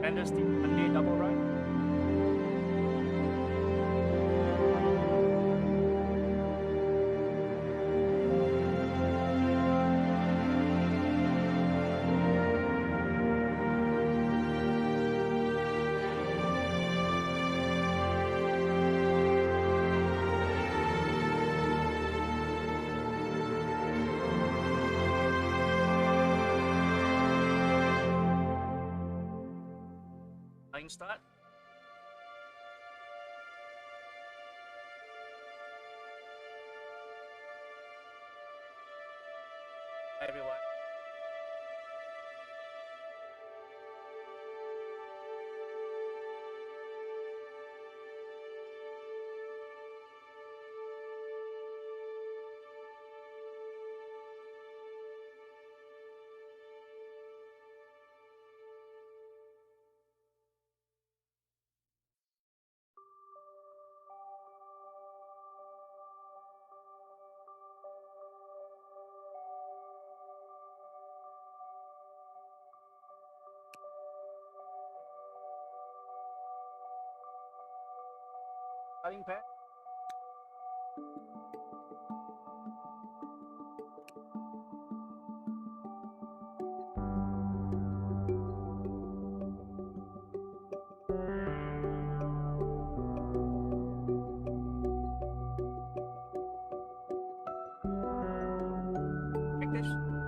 Candlestick, Monday double right. Line start. Hi everyone. Starting pad. Practice.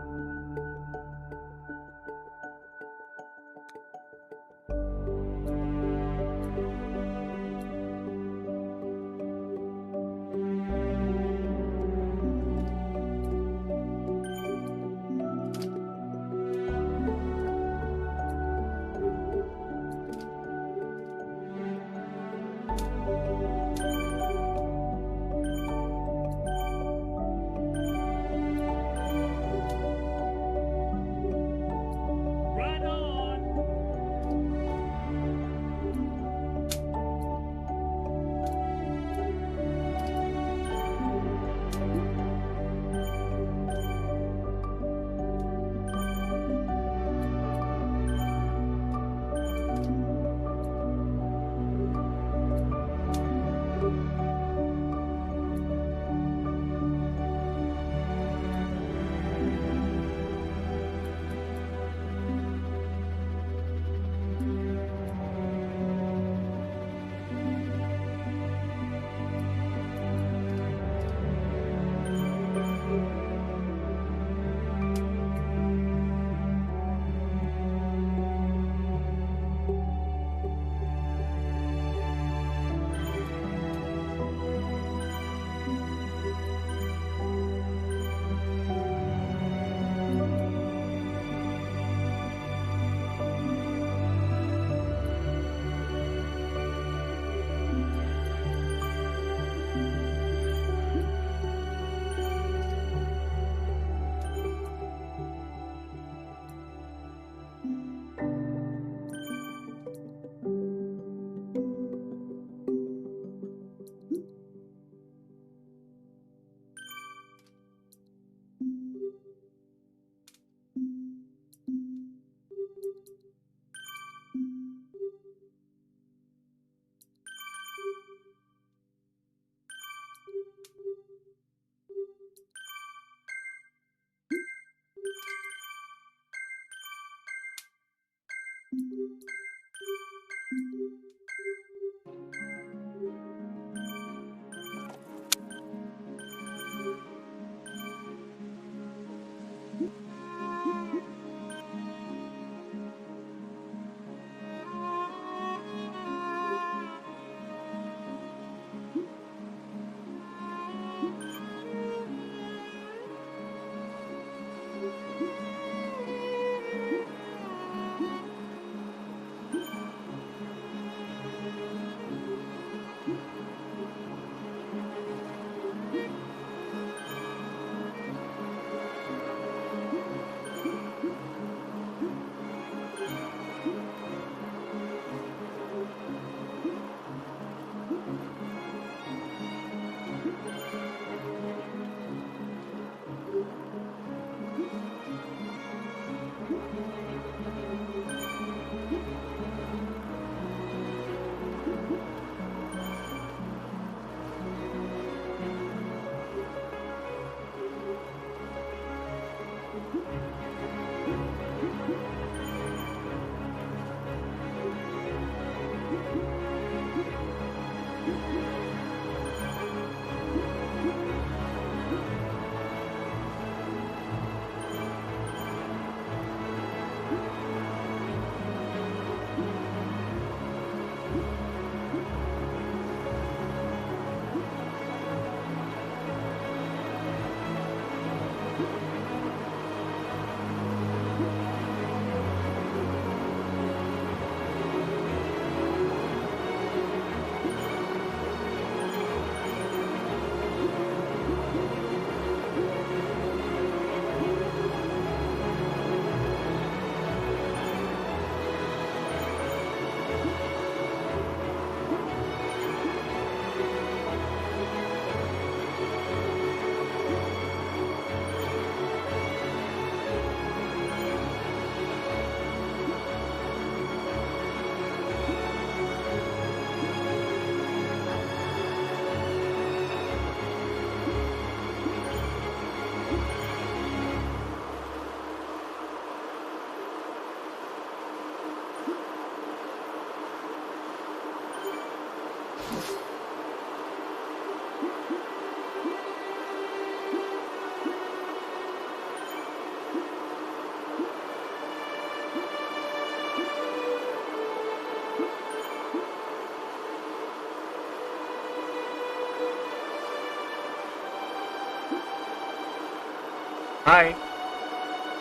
Hi.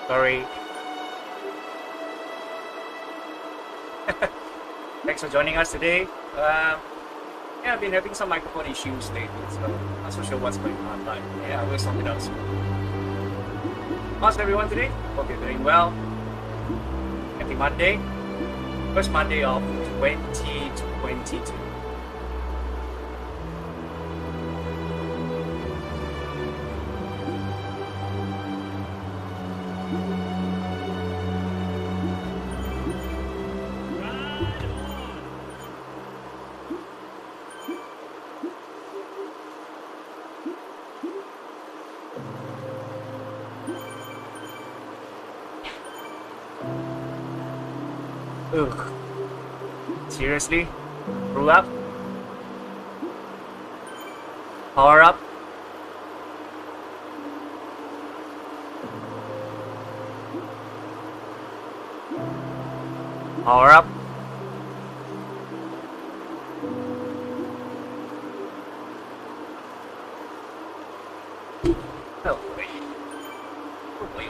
Sorry. Thanks for joining us today. Yeah, I've been having some microphone issues lately, so I'm not so sure what's going on, but yeah, we'll sort it out soon. How's everyone today? Hope you're doing well. Happy Monday. First Monday of 2022. Ugh. Seriously? Roll up? Power up? Power up? No way. No way.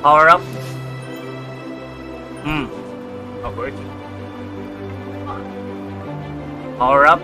Power up? Not working. Power up?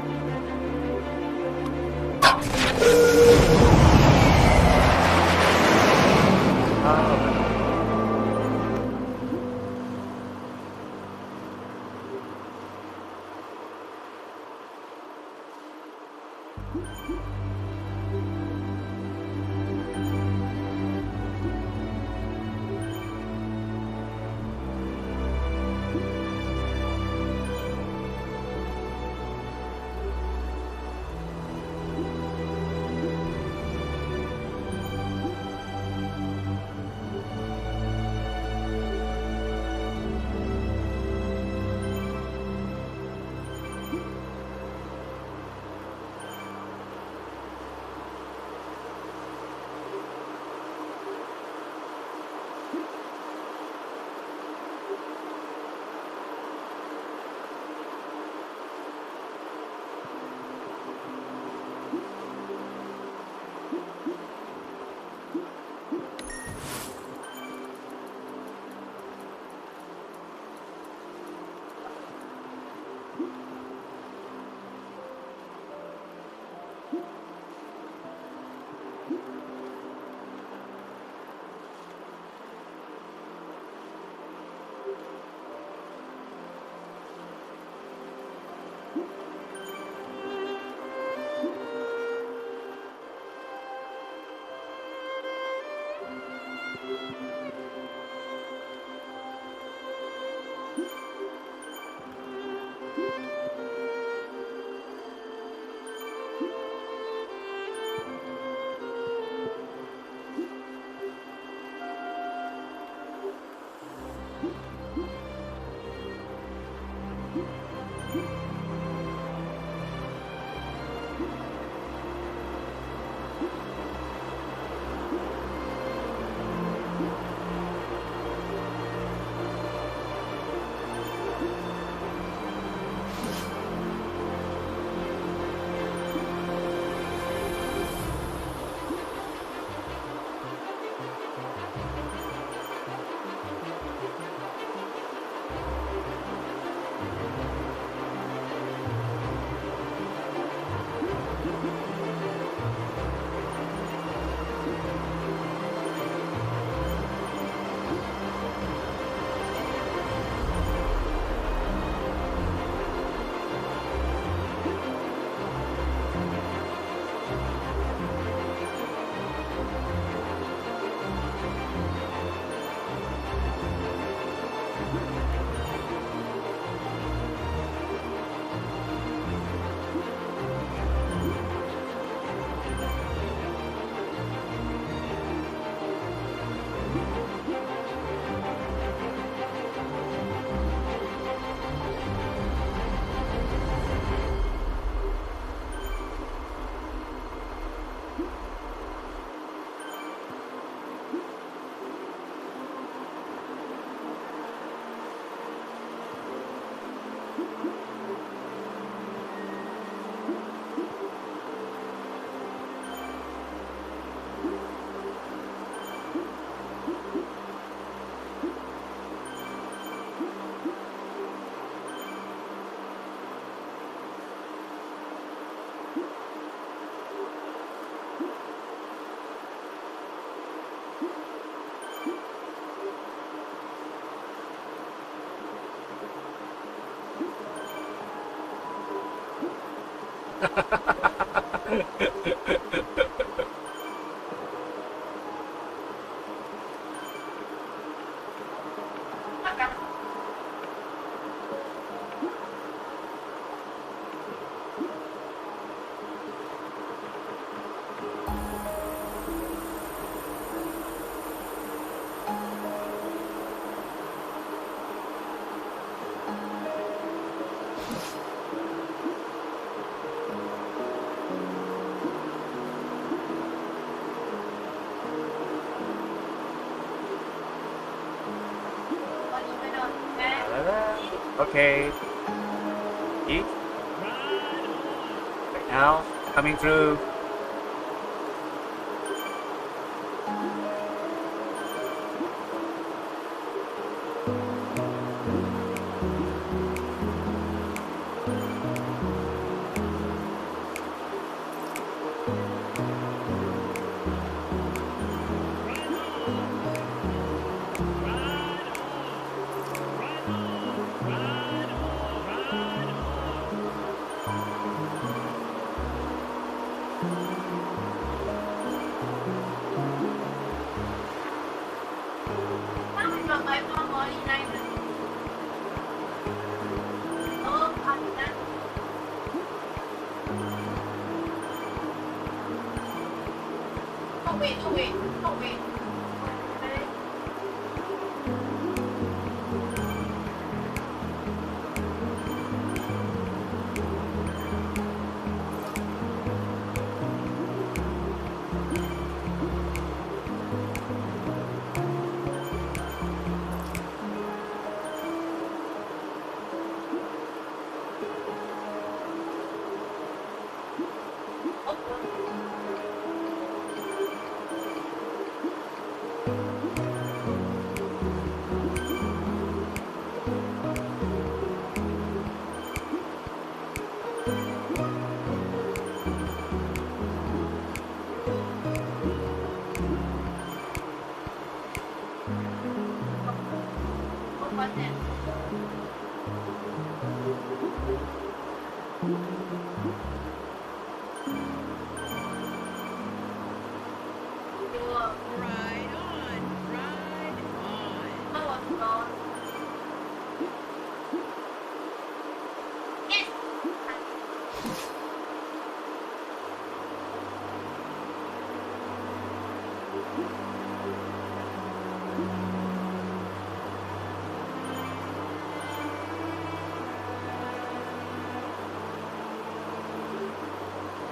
Okay. Eat. Right now, coming through.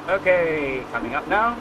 Okay, coming up now.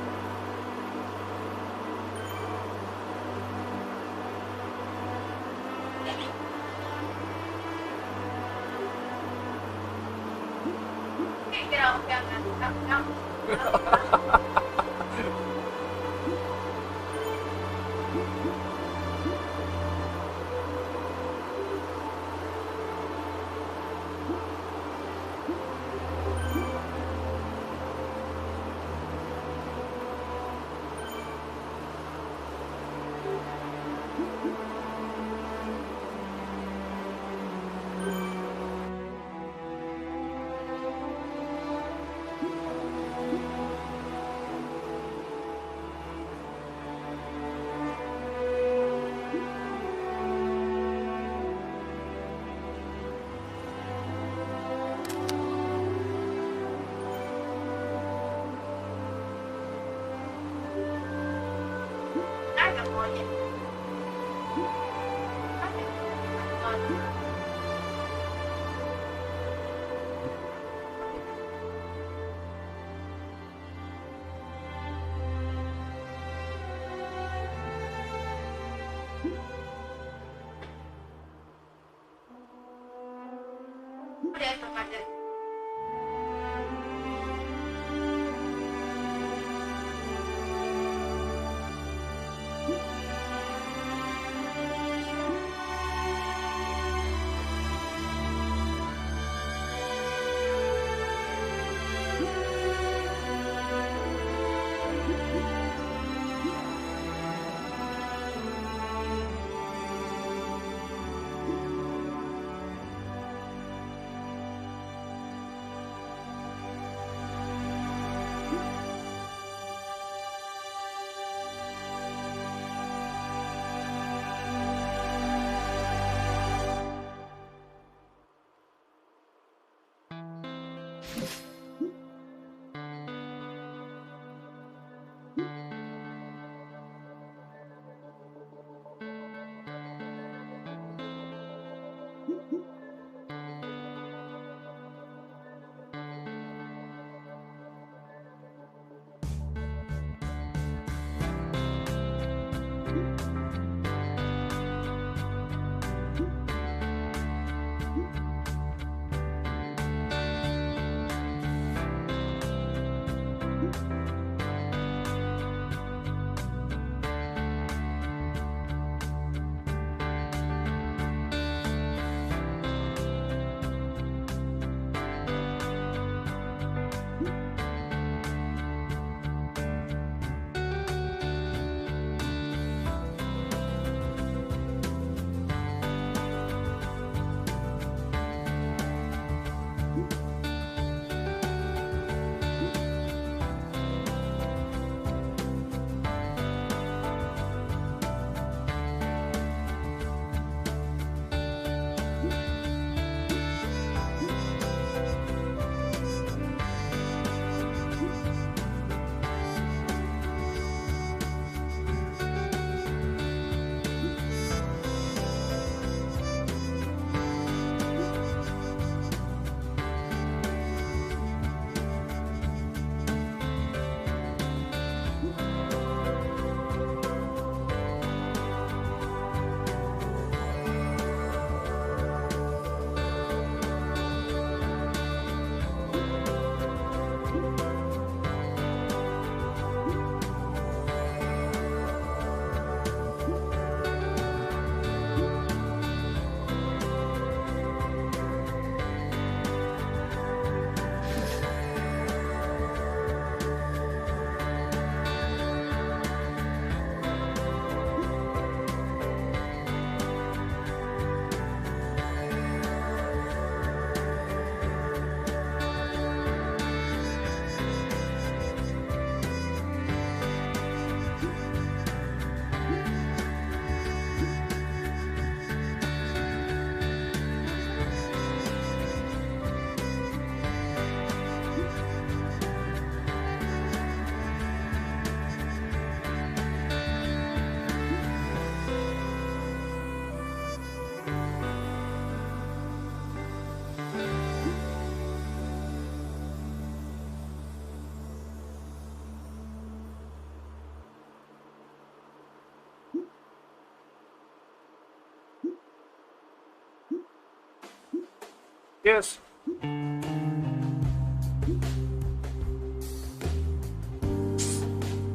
Cheers.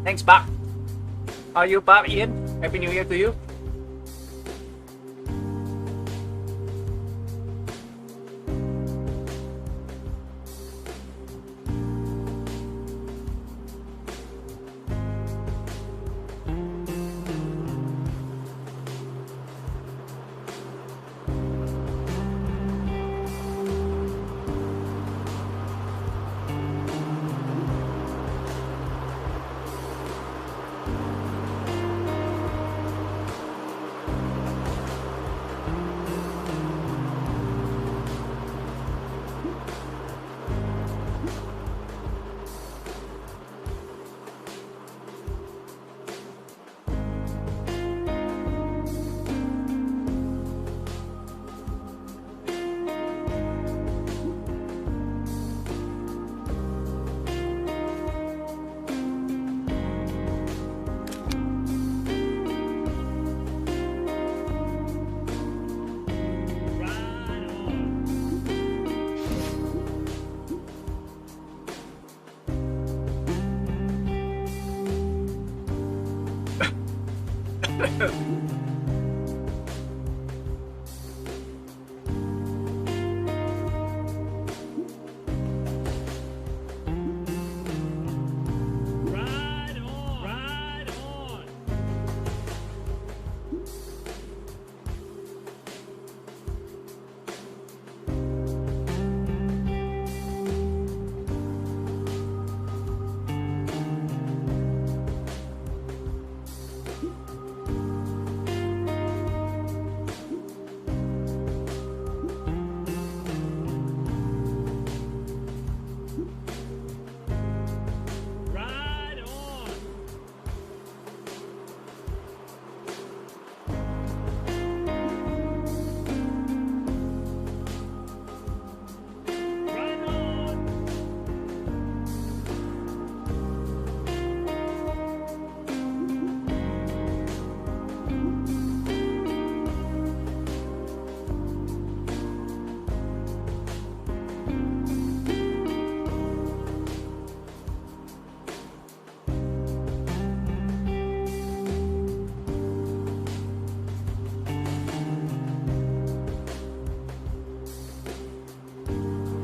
Thanks, Bob. How are you, Bob? Ian? Happy New Year to you.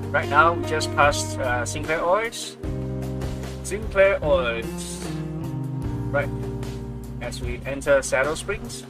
Right now, we just passed Sinclair Oils. Sinclair Oils. Right. As we enter Saddle Springs.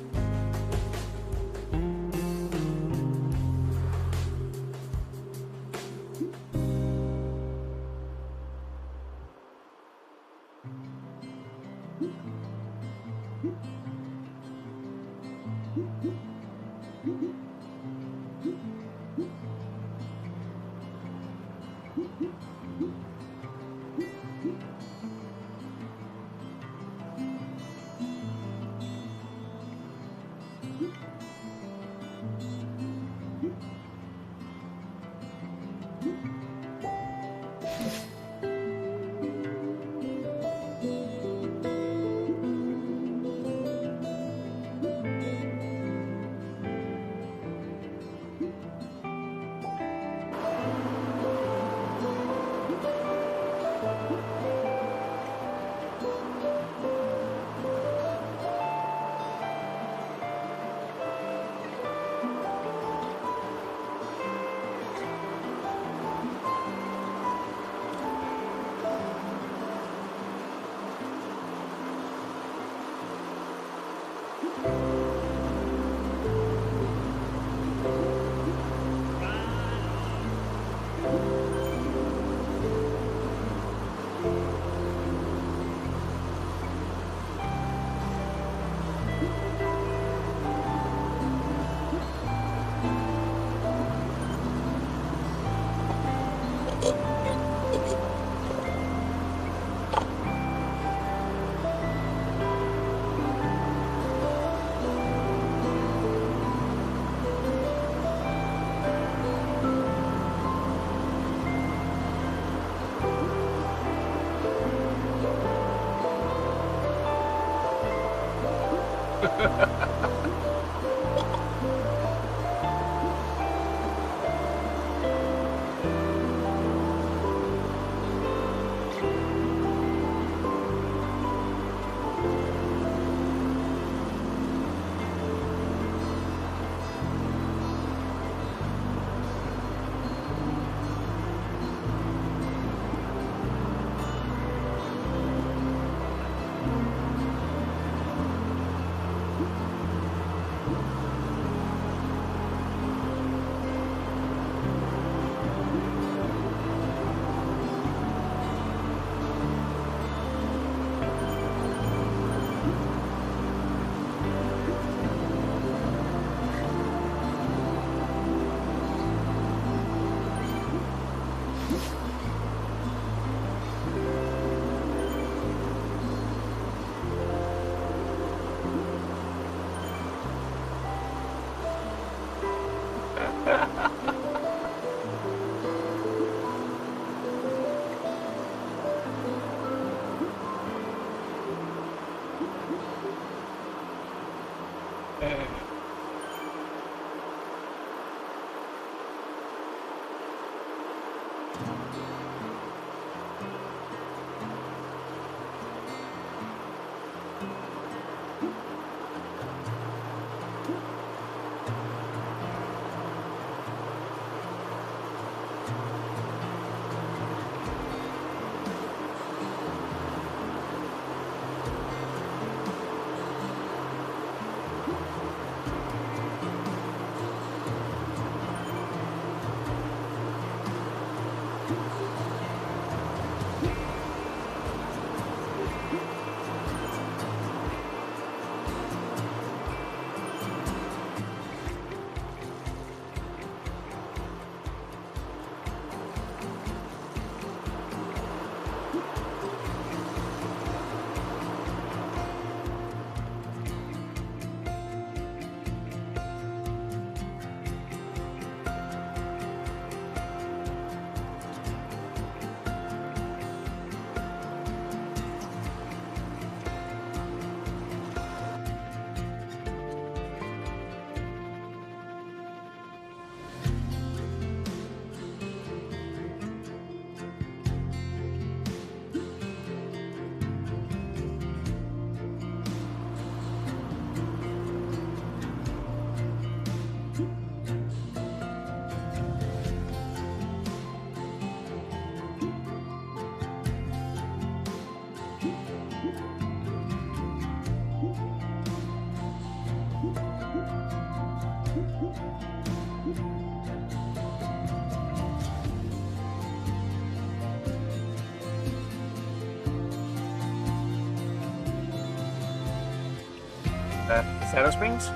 Saddle Springs.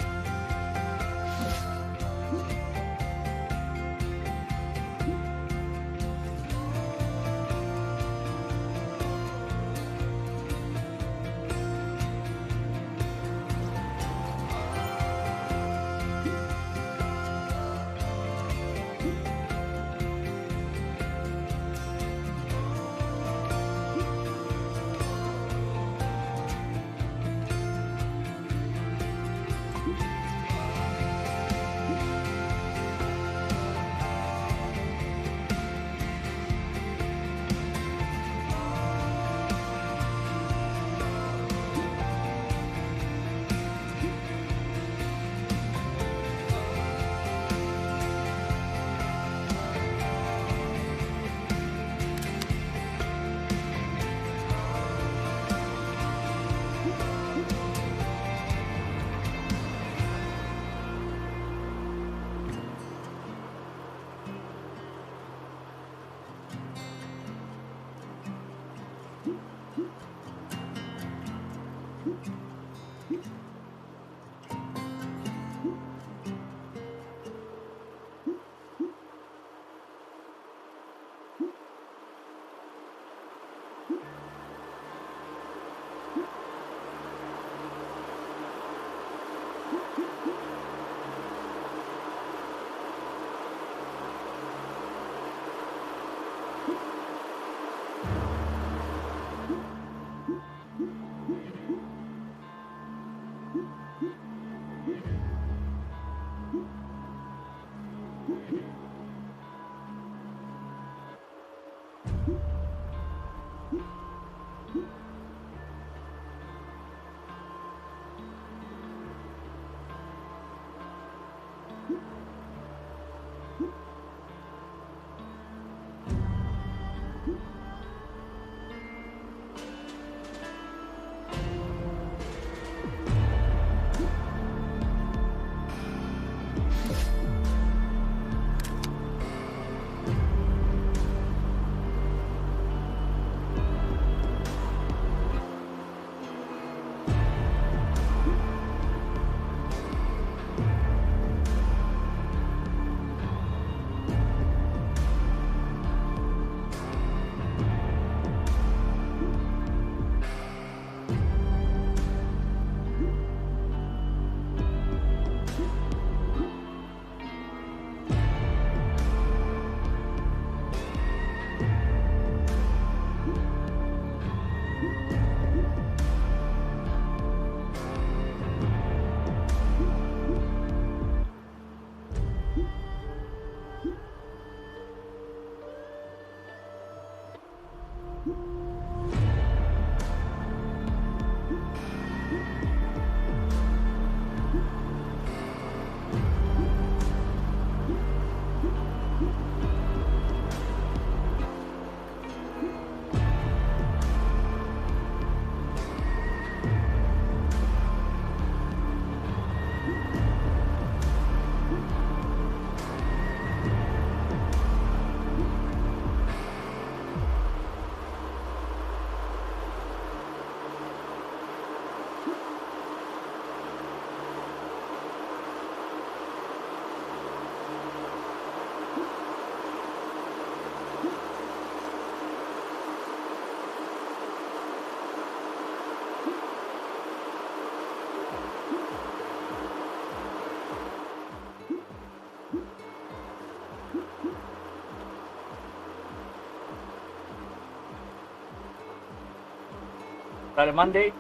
Started Monday.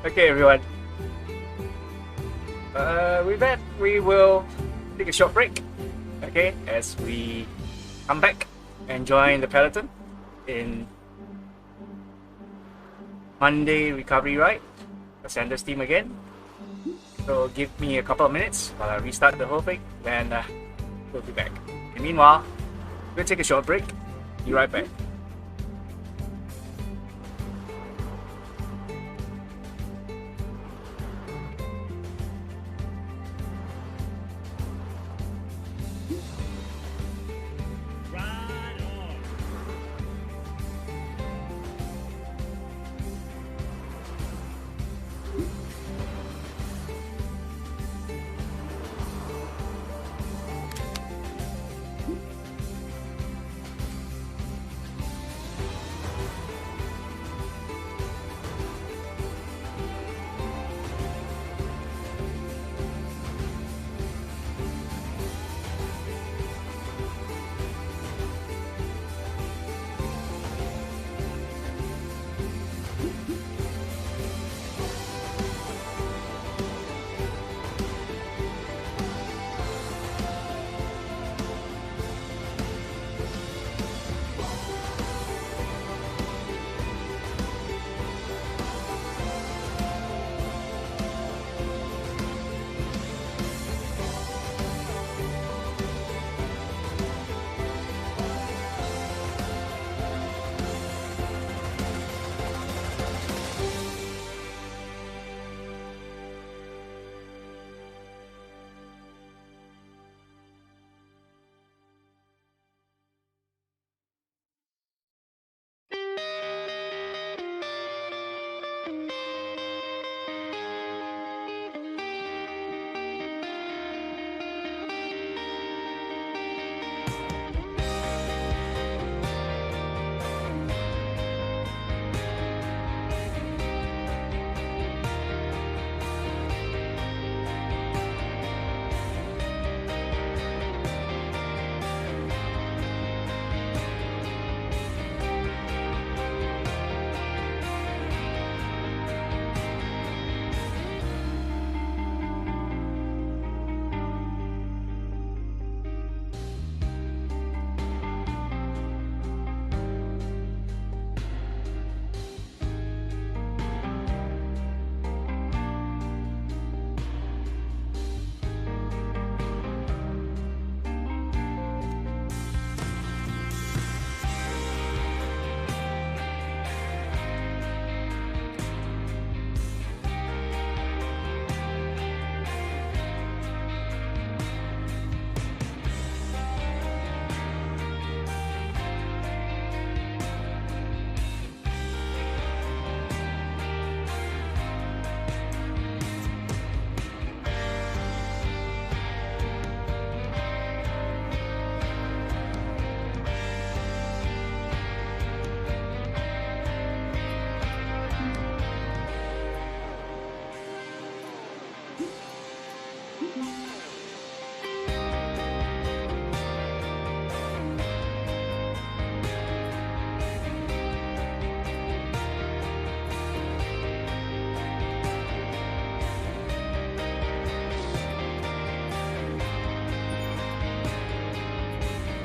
Okay, everyone. With that, we will take a short break. Okay, as we come back and join the peloton in Monday recovery ride, Sanders team again. So give me a couple of minutes while I restart the whole thing, then we'll be back. And meanwhile, we'll take a short break. Be right back.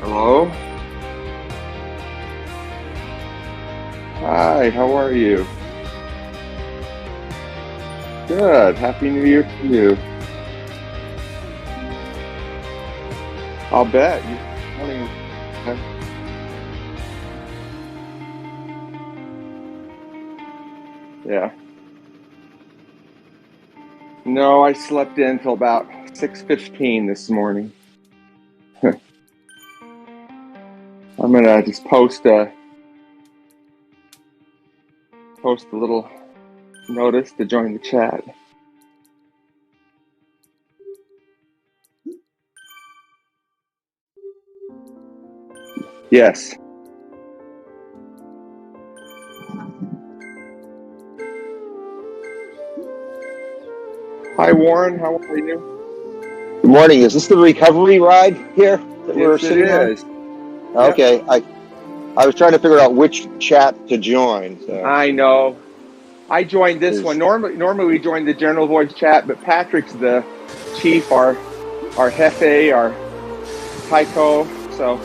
Hello? Hi, how are you? Good. Happy New Year to you. I'll bet. I mean, yeah. No, I slept in till about 6:15 this morning. I'm gonna just post a little notice to join the chat. Yes. Hi, Warren. How are you? Good morning. Is this the recovery ride here that we're Yes, it sitting on? is. Okay. I was trying to figure out which chat to join. So. I know. I joined this one. Normally we join the general voice chat, but Patrick's the chief, our jefe, our Taicho. So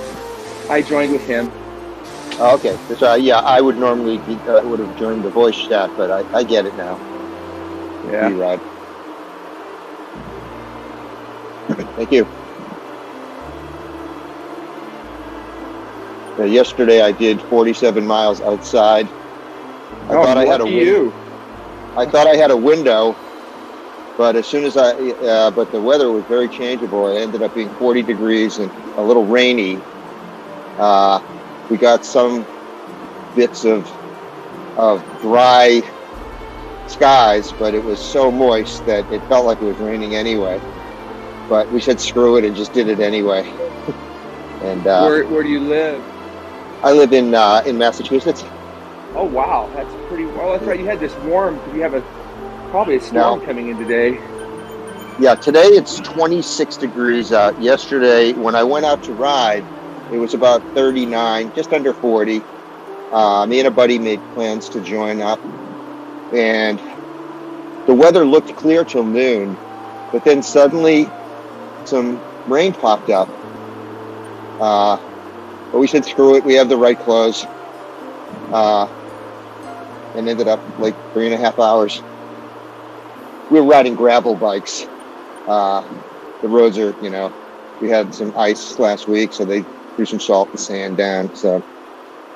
I joined with him. Oh, okay. So, yeah, I would normally would have joined the voice chat, but I get it now. Yeah. Ride. Thank you. Yesterday I did 47 miles outside. I thought I had a window. I thought I had a window, but as soon as but the weather was very changeable. It ended up being 40 degrees and a little rainy. We got some bits of dry skies, but it was so moist that it felt like it was raining anyway. But we said screw it and just did it anyway. And where do you live? I live in Massachusetts. Oh wow, that's pretty well. That's right. You had this warm. You have probably a storm coming in today. Yeah, today it's 26 degrees out. Yesterday, when I went out to ride, it was about 39, just under 40. Me and a buddy made plans to join up, and the weather looked clear till noon, but then suddenly some rain popped up. But we said screw it, we have the right clothes, and ended up like 3.5 hours. We were riding gravel bikes. The roads are, we had some ice last week, so they threw some salt and sand down. So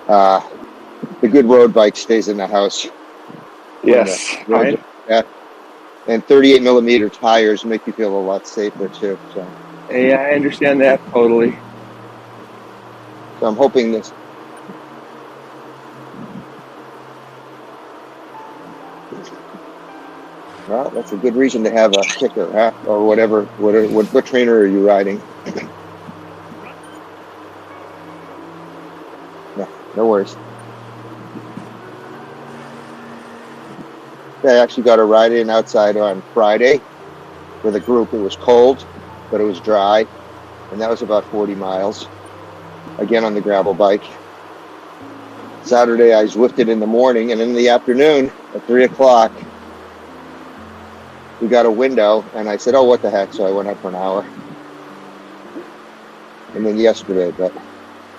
the good road bike stays in the house. Yes. And 38 millimeter tires make you feel a lot safer too. So. Yeah, I understand that totally. So I'm hoping this. Well, that's a good reason to have a kicker, huh? Or whatever. What trainer are you riding? Yeah, no worries. I actually got a ride in outside on Friday with a group. It was cold, but it was dry, and that was about 40 miles. Again on the gravel bike. Saturday I Zwifted in the morning, and in the afternoon at 3 o'clock we got a window, and I said, oh, what the heck, so I went out for an hour. And then yesterday, but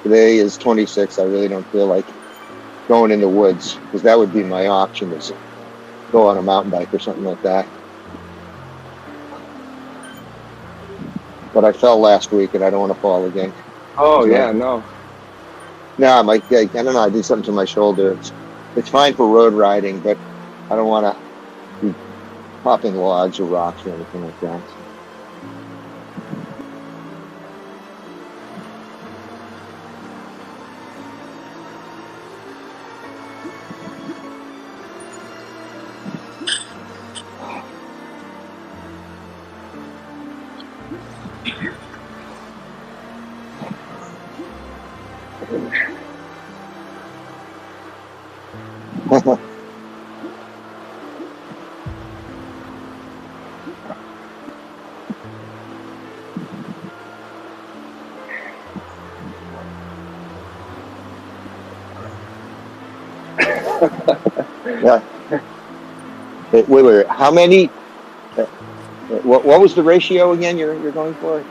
today is 26. I really don't feel like going in the woods, because that would be my option, is go on a mountain bike or something like that. But I fell last week, and I don't want to fall again. Oh, yeah, no. No, I don't know, I did something to my shoulder. It's fine for road riding, but I don't want to be popping logs or rocks or anything like that. Yeah. Wait. How many? What was the ratio again? You're going for?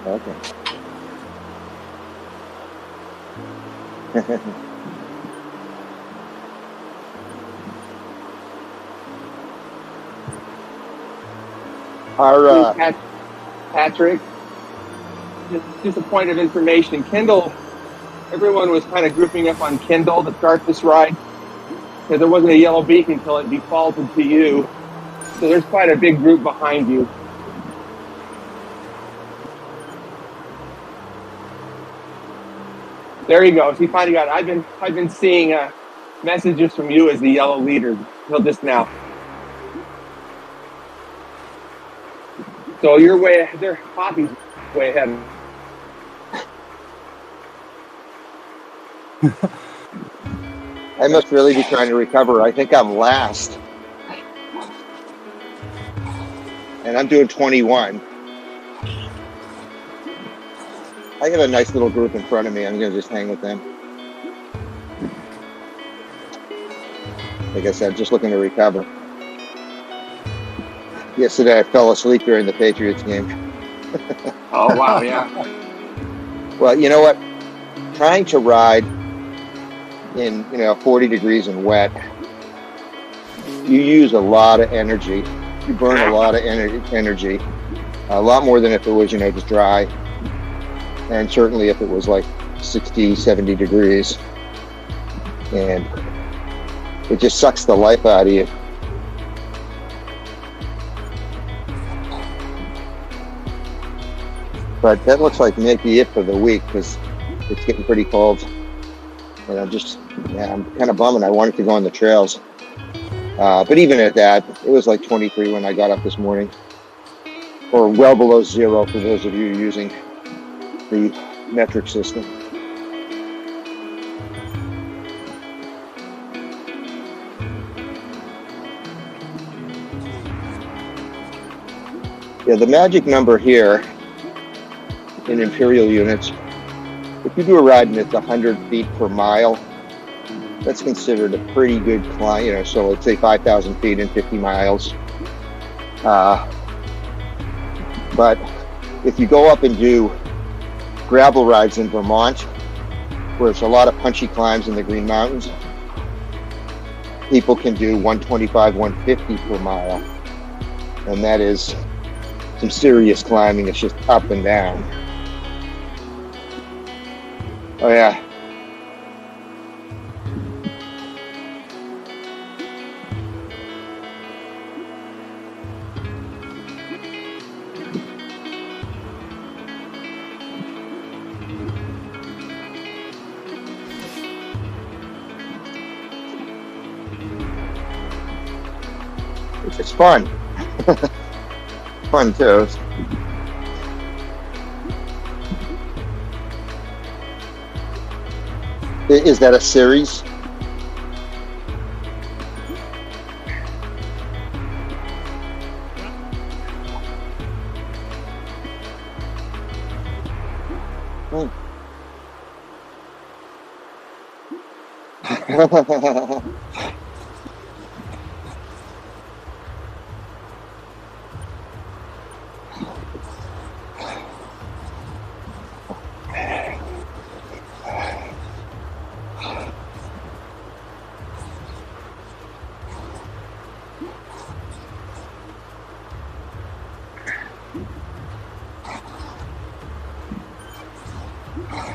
Okay. Our Patrick, just a point of information. Kindle, everyone was kind of grouping up on Kindle to start this ride because there wasn't a yellow beacon until it defaulted to you. So there's quite a big group behind you. There he goes. He finally got it. I've been seeing messages from you as the yellow leader until just now. So you're way there. Poppy's way ahead. I must really be trying to recover. I think I'm last. And I'm doing 21. I got a nice little group in front of me. I'm going to just hang with them. Like I said, just looking to recover. Yesterday I fell asleep during the Patriots game. Oh, wow, yeah. Well, you know what? Trying to ride in 40 degrees and wet, you use a lot of energy. You burn a lot of energy, a lot more than if it was just dry, and certainly if it was like 60, 70 degrees, and it just sucks the life out of you. But that looks like maybe it for the week because it's getting pretty cold. And I'm kind of bummed. I wanted to go on the trails. But even at that, it was like 23 when I got up this morning. Or well below zero for those of you using the metric system. Yeah, the magic number here in imperial units, if you do a ride and it's 100 feet per mile, that's considered a pretty good climb, so let's say 5,000 feet in 50 miles. But if you go up and do gravel rides in Vermont, where it's a lot of punchy climbs in the Green Mountains, people can do 125, 150 per mile. And that is some serious climbing. It's just up and down. Oh yeah. It's fun. Fun too. Is that a series?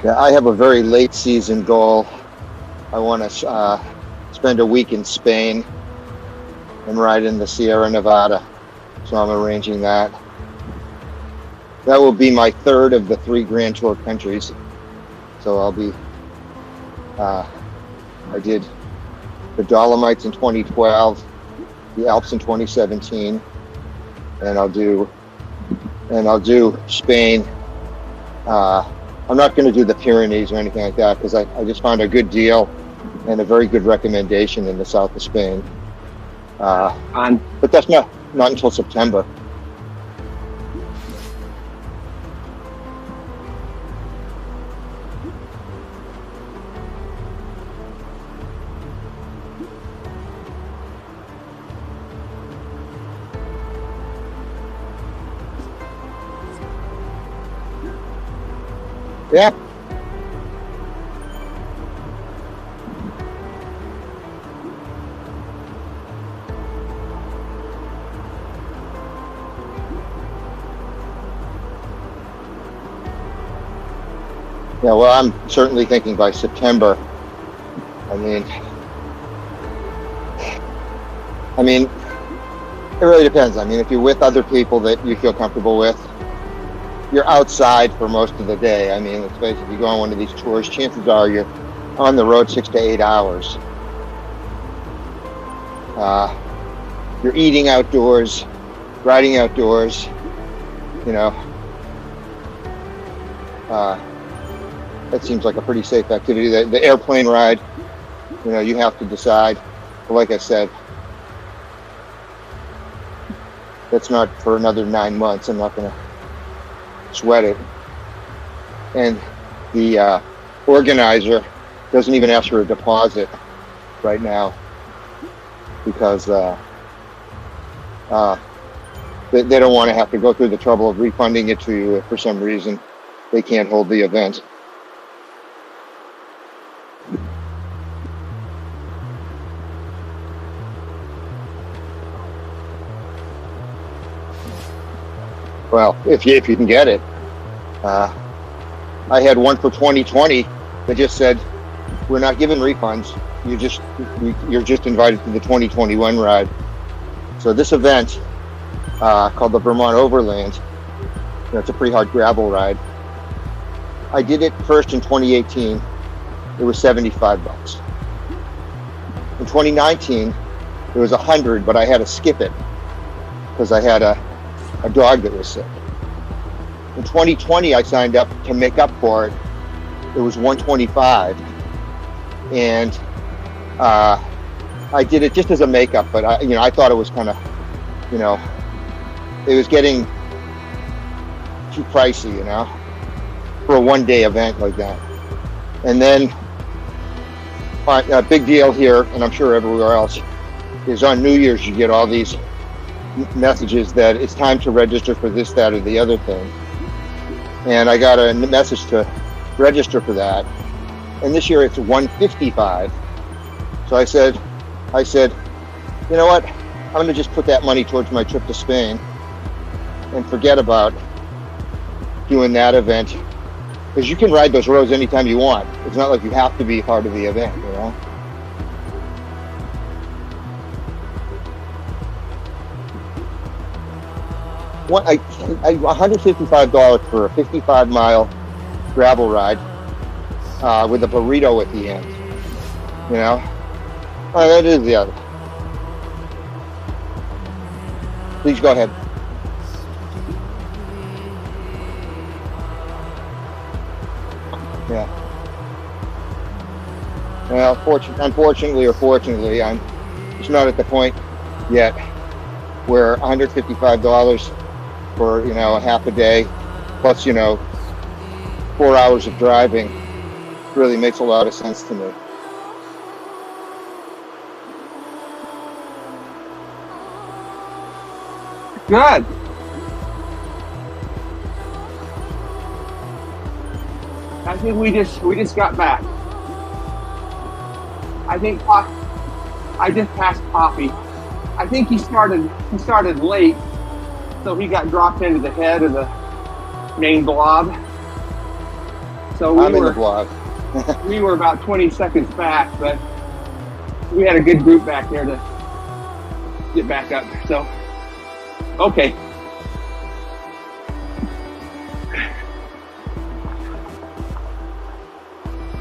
Yeah, I have a very late season goal. I want to spend a week in Spain and ride in the Sierra Nevada. So I'm arranging that. That will be my third of the 3 Grand Tour countries. So I'll be, I did the Dolomites in 2012, the Alps in 2017, and I'll do Spain. I'm not going to do the Pyrenees or anything like that because I just found a good deal and a very good recommendation in the south of Spain. But that's not until September. Yeah. Yeah, well, I'm certainly thinking by September. I mean, it really depends. I mean, if you're with other people that you feel comfortable with, you're outside for most of the day. I mean, let's face it, if you go on one of these tours, chances are you're on the road 6 to 8 hours. You're eating outdoors, riding outdoors, you know. That seems like a pretty safe activity. The airplane ride, you know, you have to decide. But like I said, that's not for another 9 months. I'm not going to sweat it. And the organizer doesn't even ask for a deposit right now because they don't want to have to go through the trouble of refunding it to you if for some reason they can't hold the event. Well, if you can get it. I had one for 2020 that just said, we're not giving refunds. You're just invited to the 2021 ride. So this event, called the Vermont Overland, you know, it's a pretty hard gravel ride. I did it first in 2018. It was $75. In 2019, it was $100, but I had to skip it because I had a dog that was sick. In 2020, I signed up to make up for it. It was $125, and I did it just as a makeup. But I thought it was kind of, it was getting too pricey, for a one-day event like that. And then a big deal here, and I'm sure everywhere else, is on New Year's you get all these messages that it's time to register for this, that, or the other thing. And I got a message to register for that. And this year it's $155. So I said, you know what? I'm going to just put that money towards my trip to Spain and forget about doing that event. Because you can ride those roads anytime you want. It's not like you have to be part of the event, $155 for a 55-mile gravel ride with a burrito at the end. That is the other. Please go ahead. Yeah. Well, unfortunately or fortunately, I'm just not at the point yet where $155 for, a half a day plus, 4 hours of driving really makes a lot of sense to me. Good. I think we just got back. I think I just passed Poppy. I think he started late, so he got dropped into the head of the main blob. So I'm in the blob. We were about 20 seconds back, but we had a good group back there to get back up. So, okay.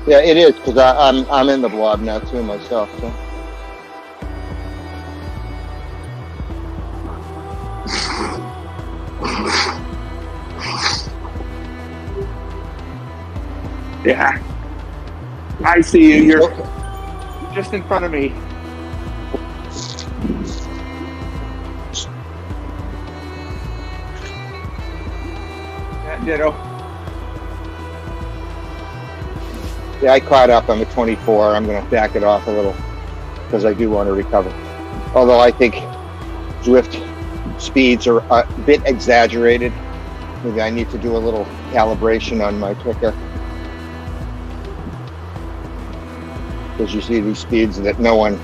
Yeah, it is, because I'm in the blob now too myself. So. Yeah, I see you. You're just in front of me. Yeah, ditto. Yeah, I caught up. I'm at 24. I'm going to back it off a little because I do want to recover. Although I think Zwift speeds are a bit exaggerated. Maybe I need to do a little calibration on my clicker. Because you see these speeds that no one,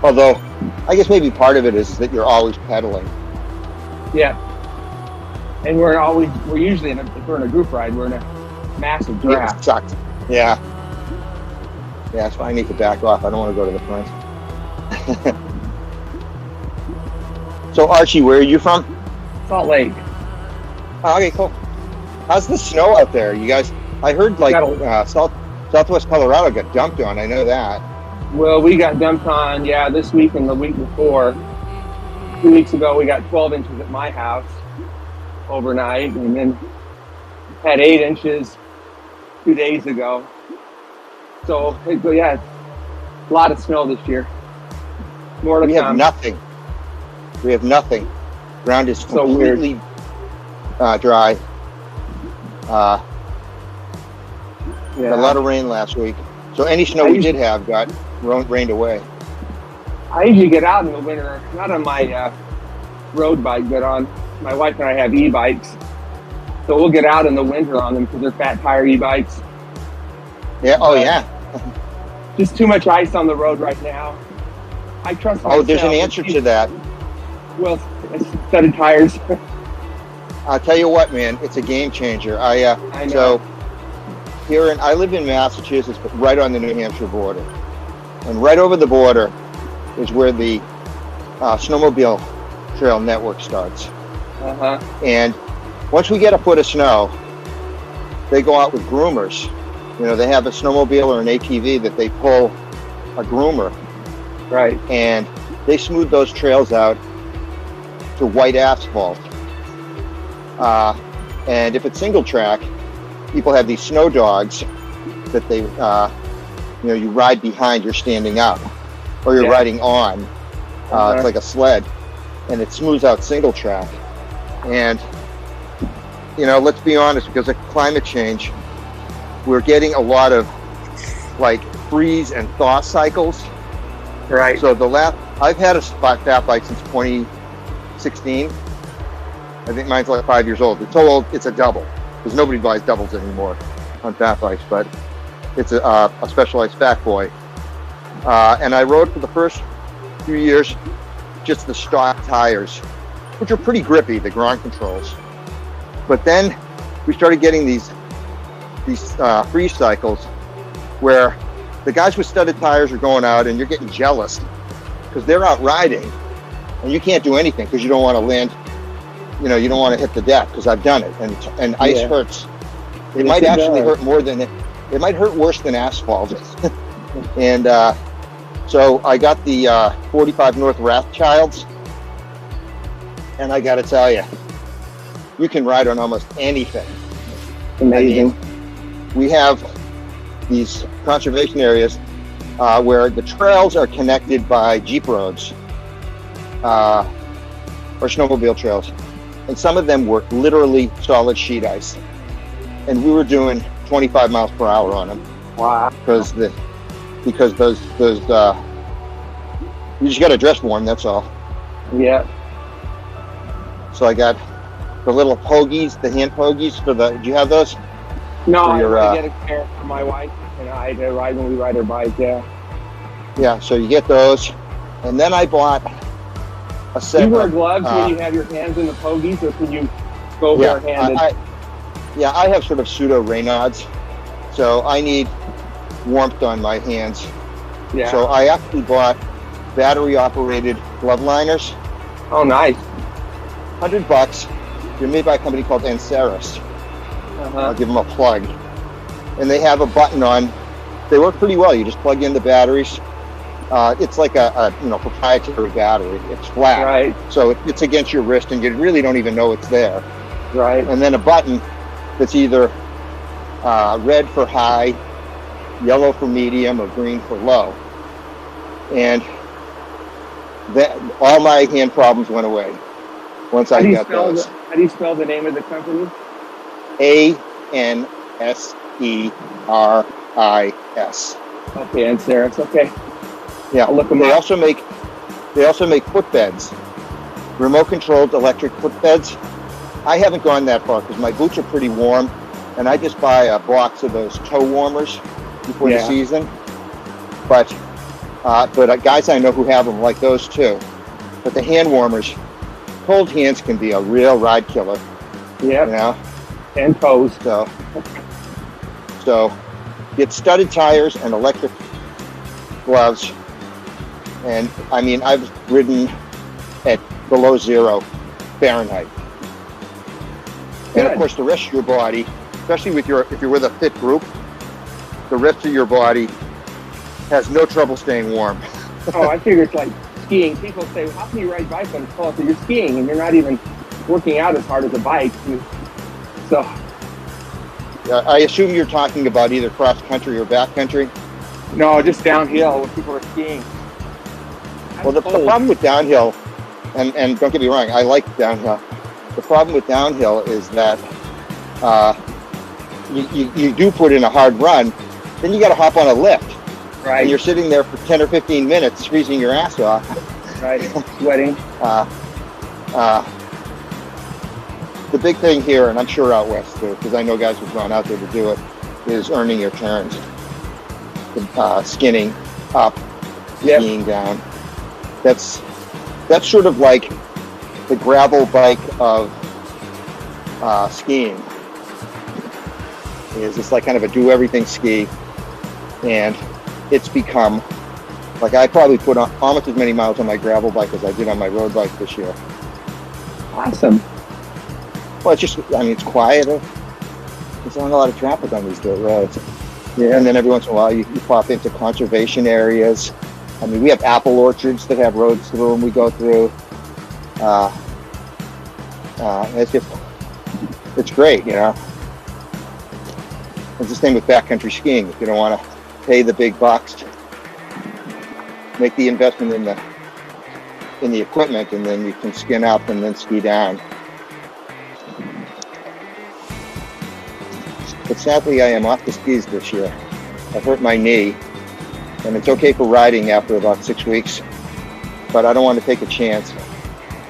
although I guess maybe part of it is that you're always pedaling. Yeah. And we're usually if we're in a group ride, we're in a massive It draft. sucked. Yeah. Yeah, that's why I need to back off. I don't want to go to the front. So Archie, where are you from? Salt Lake. Oh, okay, cool. How's the snow out there? You guys, I heard like Southwest Colorado got dumped on. I know that. Well, we got dumped on, this week and the week before. 2 weeks ago, we got 12 inches at my house overnight, and then had 8 inches 2 days ago. So, yeah, a lot of snow this year. More to come. We have nothing. We have nothing. Ground is So completely dry. A lot of rain last week. So any snow we did have got rained away. I usually get out in the winter, not on my road bike, but on my wife and I have e-bikes. So we'll get out in the winter on them because they're fat tire e-bikes. Yeah. Oh, yeah. Just too much ice on the road right now. I trust myself. Oh, there's an answer to that. Well, studded tires. I'll tell you what, man, it's a game changer. I know. So I live in Massachusetts, but right on the New Hampshire border, and right over the border is where the snowmobile trail network starts. And once we get a foot of snow, they go out with groomers. You know, they have a snowmobile or an ATV that they pull a groomer. Right. And they smooth those trails out to white asphalt. And if it's single track, people have these snow dogs that they, you ride behind, you're standing up, or you're riding on. It's like a sled, and it smooths out single track. And, let's be honest, because of climate change, we're getting a lot of like freeze and thaw cycles. Right. So I've had a fat bike since 2016. I think mine's like 5 years old. It's so old, it's a double, because nobody buys doubles anymore on fat bikes, but it's a Specialized fat boy. And I rode for the first few years just the stock tires, which are pretty grippy, the ground controls. But then we started getting these freeze cycles where the guys with studded tires are going out and you're getting jealous because they're out riding and you can't do anything because you don't want to land, you don't want to hit the deck, because I've done it, and ice hurts. It might actually hurt more than it might hurt worse than asphalt. And so I got the 45 North Rothschilds, and I got to tell you, you can ride on almost anything. Amazing. We have these conservation areas where the trails are connected by Jeep roads or snowmobile trails. And some of them were literally solid sheet ice. And we were doing 25 miles per hour on them. Wow. Because those you just got to dress warm, that's all. Yeah. So I got the little pogies, the hand pogies do you have those? No, I get a pair for my wife and I to ride when we ride our bike, Yeah, so you get those. And then I bought a set. Do you wear gloves when you have your hands in the pogies, or can you go barehanded? I have sort of pseudo Raynaud's, so I need warmth on my hands. Yeah. So I actually bought battery-operated glove liners. Oh, nice. $100. They're made by a company called Anceris. I'll give them a plug. And they have a button on. They work pretty well. You just plug in the batteries. It's like a proprietary battery. It's flat, right? So it's against your wrist, and you really don't even know it's there, right? And then a button that's either red for high, yellow for medium, or green for low. And all my hand problems went away once I got those. How do you spell the name of the company? Anseris. Okay, Anceris. Okay. Yeah. I'll look them They up. also make footbeds, remote-controlled electric footbeds. I haven't gone that far because my boots are pretty warm, and I just buy a box of those toe warmers before the season. But guys I know who have them like those too. But the hand warmers, cold hands can be a real ride killer. Yeah. You know? And toes. So, So get studded tires and electric gloves. And I mean, I've ridden at below 0 Fahrenheit. Good. And of course, the rest of your body, especially if you're with a fit group, the rest of your body has no trouble staying warm. Oh, I figure it's like skiing. People say, well, how can you ride bike when it's cold? So you're skiing and you're not even working out as hard as a bike. So I assume you're talking about either cross country or back country. no, just downhill when people are skiing. Well, the problem with downhill, and don't get me wrong, I like downhill. The problem with downhill is that you do put in a hard run, then you got to hop on a lift. Right. And you're sitting there for 10 or 15 minutes freezing your ass off. Right. Sweating. The big thing here, and I'm sure out west too, because I know guys who've gone out there to do it, is earning your turns. Skinning up, skiing down. That's sort of like the gravel bike of skiing. It's like kind of a do everything ski, and it's become like I probably put on almost as many miles on my gravel bike as I did on my road bike this year. Awesome. Well, it's just, I mean, it's quieter. There's not a lot of traffic on these dirt roads. Yeah. And then every once in a while you pop into conservation areas. I mean, we have apple orchards that have roads through them we go through. It's great, you know. It's the same with backcountry skiing. If you don't want to pay the big bucks, make the investment in the equipment, and then you can skin up and then ski down. But sadly, I am off the skis this year. I hurt my knee, and it's okay for riding after about 6 weeks, but I don't want to take a chance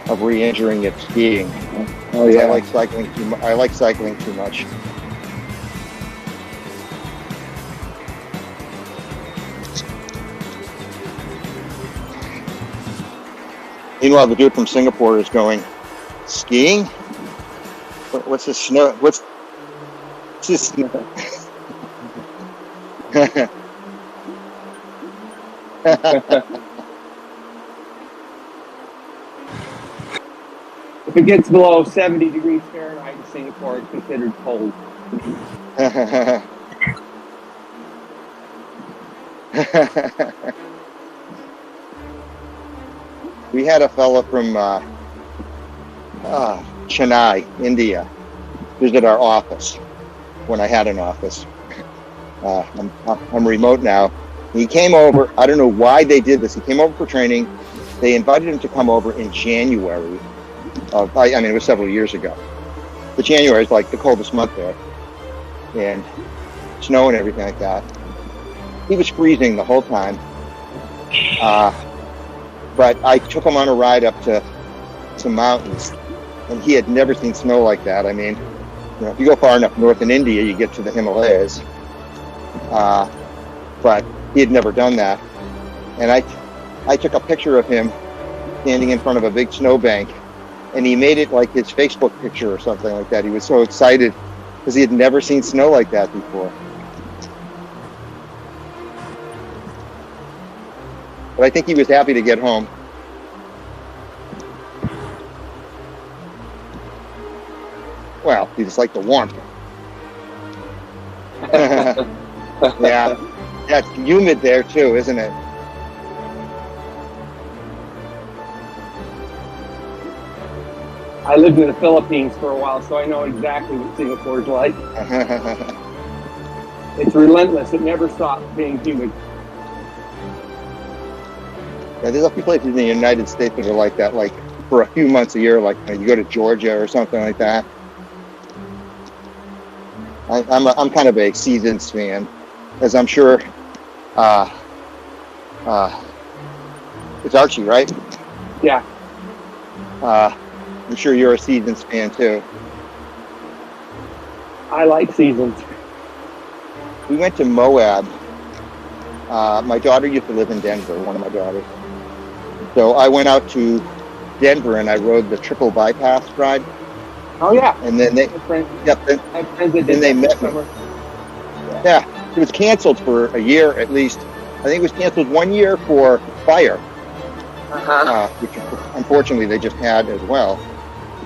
of re-injuring it skiing. Oh yeah. I like cycling too much. Meanwhile, the dude from Singapore is going skiing. What's this snow? What's this snow? If it gets below 70 degrees Fahrenheit in Singapore, it's considered cold. We had a fellow from Chennai, India, visit our office when I had an office. I'm remote now. He came over. I don't know why they did this. He came over for training. They invited him to come over in January. I mean, it was several years ago. But January is like the coldest month there, and snow and everything like that. He was freezing the whole time. But I took him on a ride up to some mountains, and he had never seen snow like that. I mean, you know, if you go far enough north in India, you get to the Himalayas. But he had never done that. And I took a picture of him standing in front of a big snowbank, and he made it like his Facebook picture or something like that. He was so excited because he had never seen snow like that before. But I think he was happy to get home. Well, he just liked the warmth. Yeah, it's humid there too, isn't it? I lived in the Philippines for a while, so I know exactly what Singapore's like. It's relentless. It never stops being humid. Yeah, there's a few places in the United States that are like that, like for a few months a year, like you go to Georgia or something like that. I'm kind of a seasons fan, as I'm sure it's Archie, right? Yeah. I'm sure you're a seasons fan too. I like seasons. We went to Moab. My daughter used to live in Denver, one of my daughters. So I went out to Denver and I rode the triple bypass ride. Oh yeah. And then they, I have friends, yep, I have friends that did then they that met this summer. Yeah, it was canceled for a year at least. I think it was canceled 1 year for fire, which unfortunately they just had as well.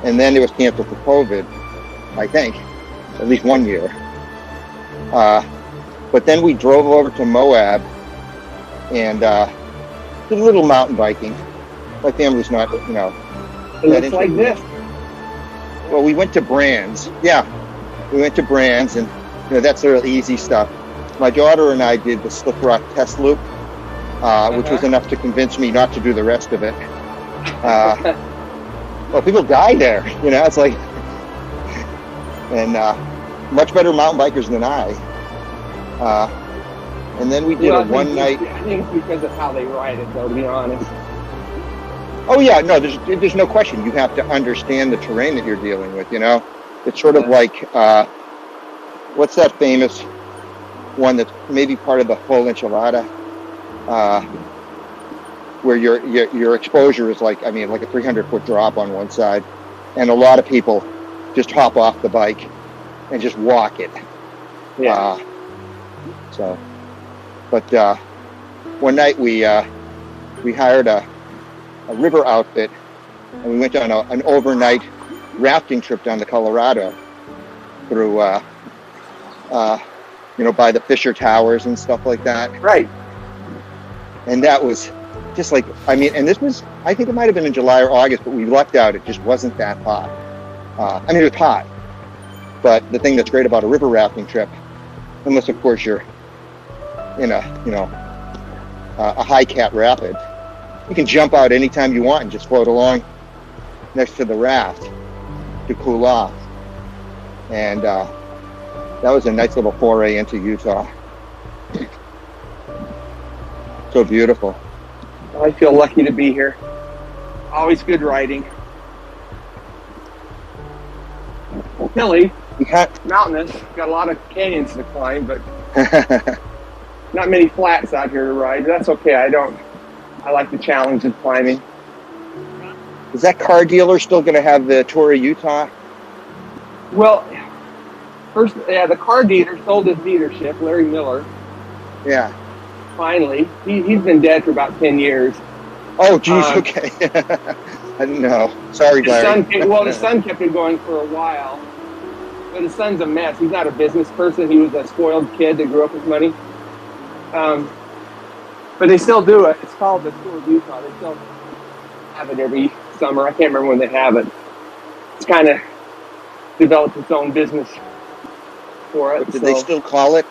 And then it was canceled for COVID, I think, at least 1 year. But then we drove over to Moab and did a little mountain biking. My family's not, It looks like this. Well, we went to Brands. Yeah, we went to Brands, and that's the real easy stuff. My daughter and I did the Slip Rock test loop, which was enough to convince me not to do the rest of it. Well, people die there, it's like, and much better mountain bikers than I. And then we did a one night. I think it's because of how they ride it, though, to be honest. Oh yeah, no, there's no question. You have to understand the terrain that you're dealing with. It's sort of like what's that famous one that's maybe part of the whole enchilada, where your exposure is like a 300-foot drop on one side, and a lot of people just hop off the bike and just walk it. Yeah. But one night we hired a river outfit, and we went on an overnight rafting trip down to Colorado through by the Fisher Towers and stuff like that. Right. And that was just like, and this was, I think it might have been in July or August, but we lucked out. It just wasn't that hot. It was hot. But the thing that's great about a river rafting trip, unless of course you're in a high cat rapid, you can jump out anytime you want and just float along next to the raft to cool off. And that was a nice little foray into Utah. So beautiful. I feel lucky to be here. Always good riding. Hilly, mountainous, got a lot of canyons to climb, but not many flats out here to ride. That's okay. I like the challenge of climbing. Is that car dealer still going to have the Tour of Utah? Well, first, the car dealer sold his dealership, Larry Miller. Yeah. Finally. He's been dead for about 10 years. Oh, geez, okay. I didn't know. Sorry, Larry. His son kept it going for a while. But his son's a mess. He's not a business person. He was a spoiled kid that grew up with money. But they still do it. It's called the Tour of Utah. They still have it every summer. I can't remember when they have it. It's kind of developed its own business for it. But did they still call it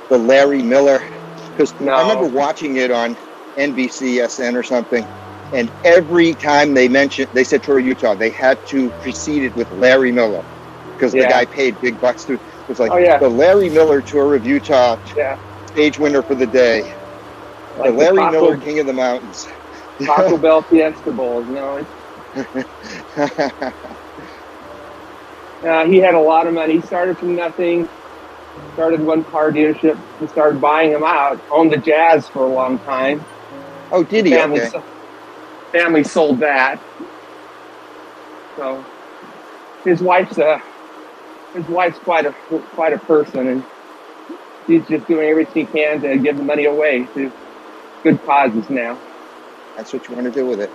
the Larry Miller? Because No. I remember watching it on NBCSN or something, and every time they said Tour of Utah, they had to precede it with Larry Miller, because the guy paid big bucks to. It was like the Larry Miller Tour of Utah stage winner for the day. Like the Larry Miller King of the Mountains. Taco Bell Fiesta Bowls, he had a lot of money. He started from nothing. Started one car dealership and started buying them out. Owned the Jazz for a long time. Oh, did he? Family sold that. So his wife's quite a person, and she's just doing everything she can to give the money away to good causes now. That's what you want to do with it.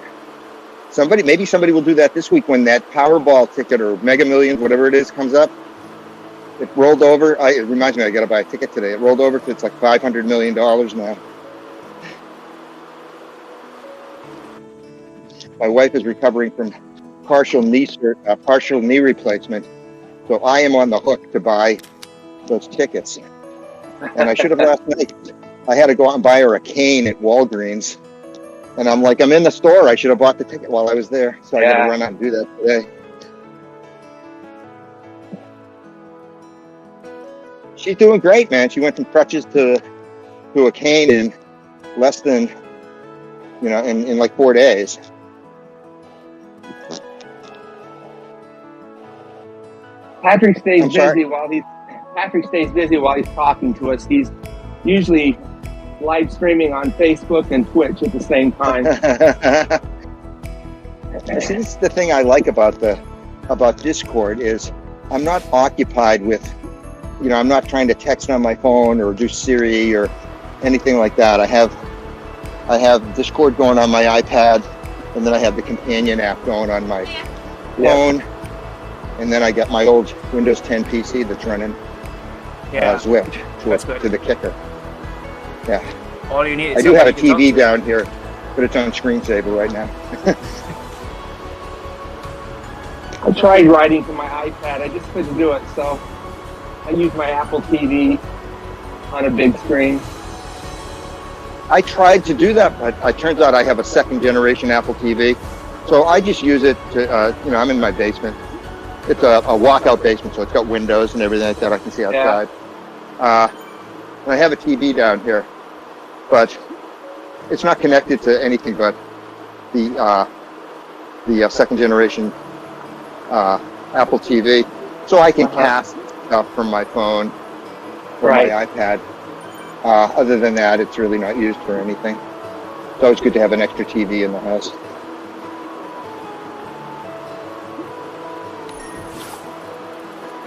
Maybe somebody will do that this week when that Powerball ticket or Mega Millions, whatever it is, comes up. It rolled over. It reminds me, I got to buy a ticket today. It rolled over to it's like $500 million now. My wife is recovering from partial knee replacement, so I am on the hook to buy those tickets. And I should have last night. I had to go out and buy her a cane at Walgreens, and I'm like, I'm in the store. I should have bought the ticket while I was there. So I got to run out and do that today. She's doing great, man. She went from crutches to a cane in less than, in like 4 days. Patrick stays busy while he's talking to us. He's usually live streaming on Facebook and Twitch at the same time. See, this is the thing I like about Discord is I'm not occupied with you know, I'm not trying to text on my phone or do Siri or anything like that. I have Discord going on my iPad, and then I have the companion app going on my phone, and then I got my old Windows 10 PC that's running Zwift to the kicker. Yeah. All you need. I do have a TV down here, but it's on screensaver right now. I tried writing from my iPad. I just couldn't do it, so I use my Apple TV on a big screen. I tried to do that, but it turns out I have a second generation Apple TV. So I just use it to, you know, I'm in my basement. It's a walkout basement, so it's got windows and everything like that I can see outside. And I have a TV down here, but it's not connected to anything but the second generation Apple TV. So I can cast stuff from my phone or my iPad. Other than that, it's really not used for anything. It's always good to have an extra TV in the house.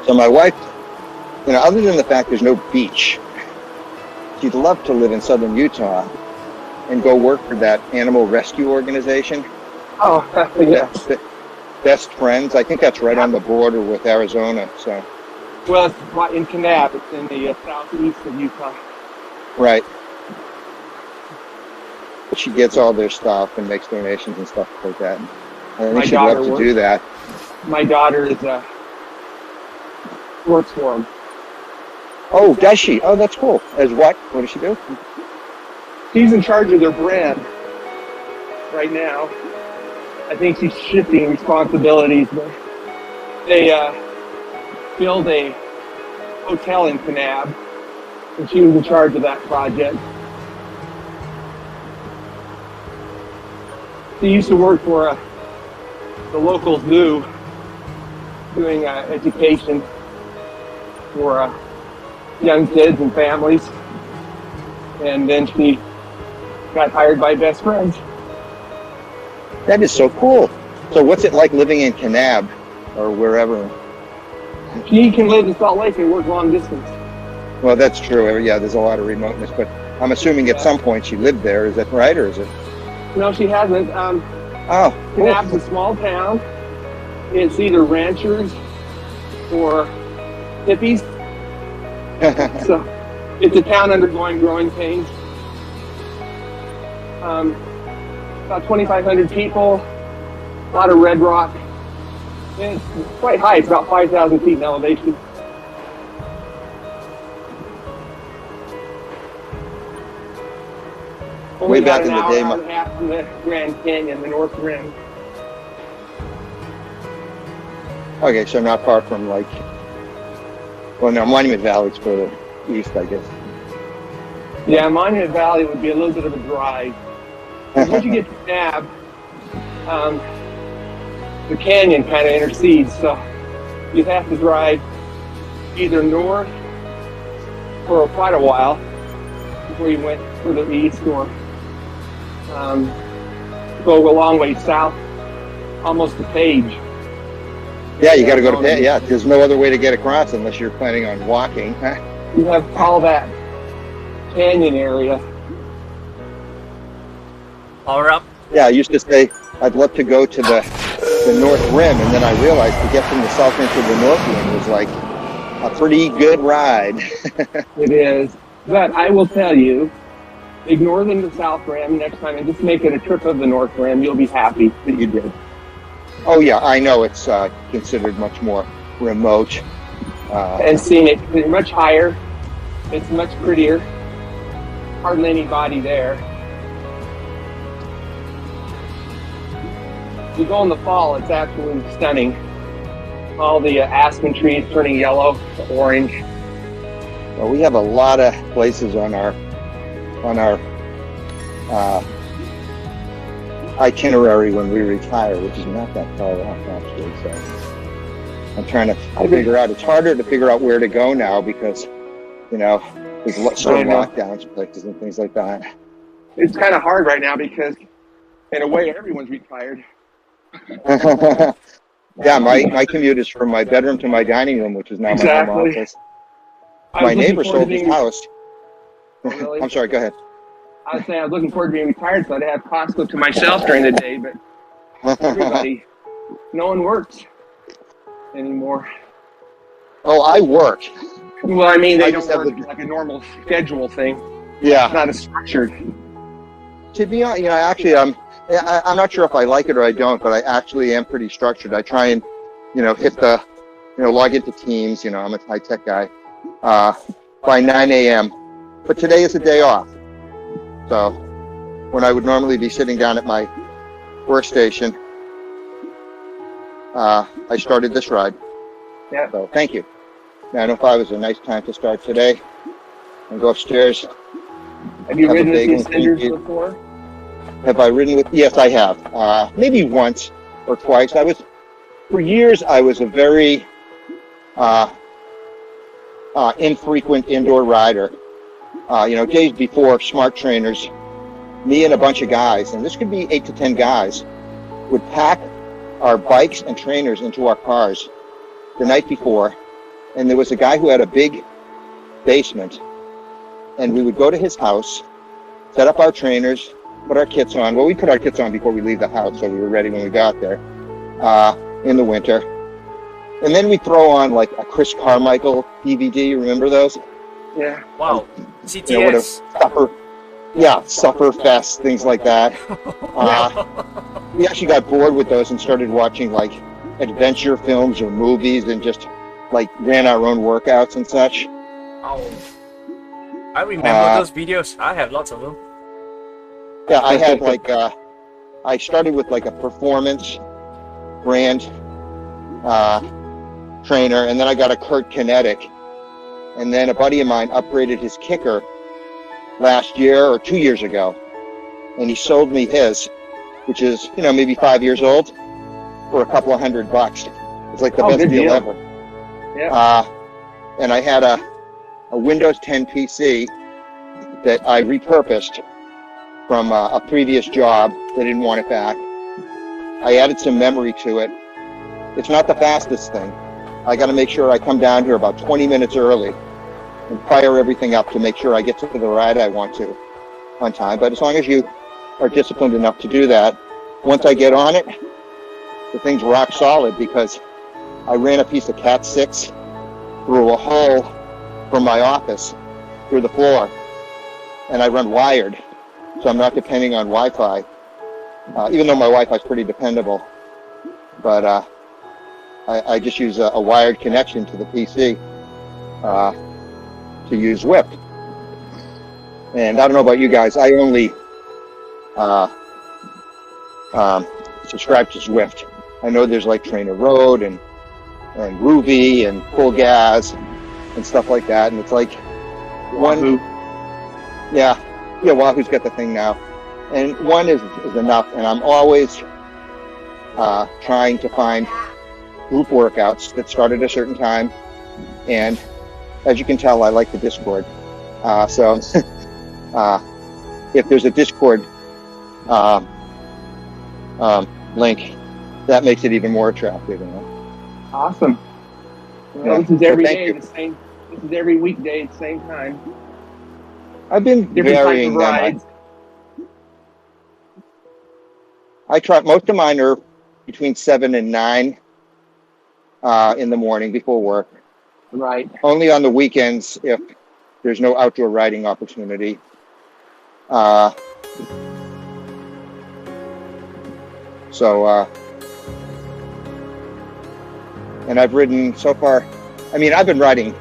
So my wife, you know, other than the fact there's no beach, she'd love to live in southern Utah and go work for that animal rescue organization. Oh, yes. Best Friends. I think that's right on the border with Arizona. So. Well, it's in Kanab. It's in the southeast of Utah. Right. But she gets all their stuff and makes donations and stuff like that. I think she'd love to do that. My daughter works for them. Oh, does she? Oh, that's cool. As what? What does she do? She's in charge of their brand right now. I think she's shifting responsibilities. But they build a hotel in Kanab, and she was in charge of that project. She used to work for the local zoo, doing education for young kids and families. And then she got hired by Best Friends. That is so cool. So what's it like living in Kanab or wherever? She can live in Salt Lake and work long distance. Well, that's true. Yeah, there's a lot of remoteness, but I'm assuming at some point she lived there. Is that right, or is it? No, she hasn't. Kanab's a small town. It's either ranchers or hippies. So it's a town undergoing growing pains. About 2,500 people, a lot of red rock. And it's quite high. It's about 5,000 feet in elevation. Way back in the day, hour and a half from the Grand Canyon, the North Rim. Okay, so not far from well, no, Monument Valley's further east, I guess. Yeah, Monument Valley would be a little bit of a drive. Once you get to Kanab, the canyon kind of intercedes, so you'd have to drive either north for quite a while before you went further east, or go a long way south, almost to Page. Yeah, you got to go to Page. Yeah, there's no other way to get across unless you're planning on walking. You have all that canyon area. Power up. Yeah, I used to say I'd love to go to the North Rim, and then I realized to get from the South Rim to the North Rim was like a pretty good ride. It is, but I will tell you, ignore the South Rim next time and just make it a trip of the North Rim. You'll be happy that you did. Oh yeah, I know it's considered much more remote. And scenic. It's much higher. It's much prettier. Hardly anybody there. If you go in the fall, it's absolutely stunning. All the aspen trees turning yellow to orange. Well, we have a lot of places on our itinerary when we retire, which is not that far off actually. So I'm trying to figure out. It's harder to figure out where to go now because, you know, there's certain lockdowns, places and things like that. It's kind of hard right now because, in a way, everyone's retired. Yeah, my commute is from my bedroom to my dining room, which is now my home office. My neighbor sold his house. Oh, really? I'm sorry, go ahead. I was saying I was looking forward to being retired so I'd have Costco to myself during the day, but everybody, no one works anymore. Oh, I work. Well, I mean, I they just don't have work like a normal schedule thing. Yeah. It's not as structured. To be honest, actually, I'm not sure if I like it or I don't, but I actually am pretty structured. I try and, hit the, log into Teams. I'm a high tech guy by 9 a.m. But today is a day off. So when I would normally be sitting down at my workstation, I started this ride. Yeah. So thank you. 9:05 is a nice time to start today and go upstairs. Have you ridden with the Ascenders before? Have I ridden with? Yes, I have. Maybe once or twice. For years, I was a very infrequent indoor rider. Days before smart trainers, me and a bunch of guys, and this could be 8 to 10 guys, would pack our bikes and trainers into our cars the night before. And there was a guy who had a big basement, and we would go to his house, set up our trainers, put our kits on. Well, we put our kits on before we leave the house, so we were ready when we got there in the winter. And then we throw on like a Chris Carmichael DVD. Remember those? Yeah. Wow. CTS. Suffer Fest, things like that. We actually got bored with those and started watching like adventure films or movies and just like ran our own workouts and such. Oh. I remember those videos. I have lots of them. Yeah, I had like I started with like a performance brand trainer, and then I got a Kurt Kinetic, and then a buddy of mine upgraded his kicker last year or 2 years ago, and he sold me his, which is maybe 5 years old, for a couple of $100. It's like the best deal ever. Yeah. And I had a Windows 10 PC that I repurposed from a previous job. They didn't want it back. I added some memory to it. It's not the fastest thing. I got to make sure I come down here about 20 minutes early and fire everything up to make sure I get to the ride I want to on time. But as long as you are disciplined enough to do that, once I get on it, the thing's rock solid, because I ran a piece of Cat 6 through a hole from my office through the floor, and I run wired, so I'm not depending on Wi-Fi, even though my Wi-Fi is pretty dependable. But I just use a wired connection to the PC to use Zwift. And I don't know about you guys, I only subscribe to Zwift. I know there's like Trainer Road and Ruby and Full Gas and stuff like that, and it's like Wahoo. Wahoo's got the thing now, and one is enough. And I'm always trying to find group workouts that start at a certain time, and as you can tell, I like the Discord. So if there's a Discord link, that makes it even more attractive. Awesome. Well, this is every day the same. This is every weekday at the same time. I've been varying them. I try. Most of mine are between 7 and 9 in the morning before work. Right. Only on the weekends if there's no outdoor riding opportunity. And I've ridden so far. I've been riding.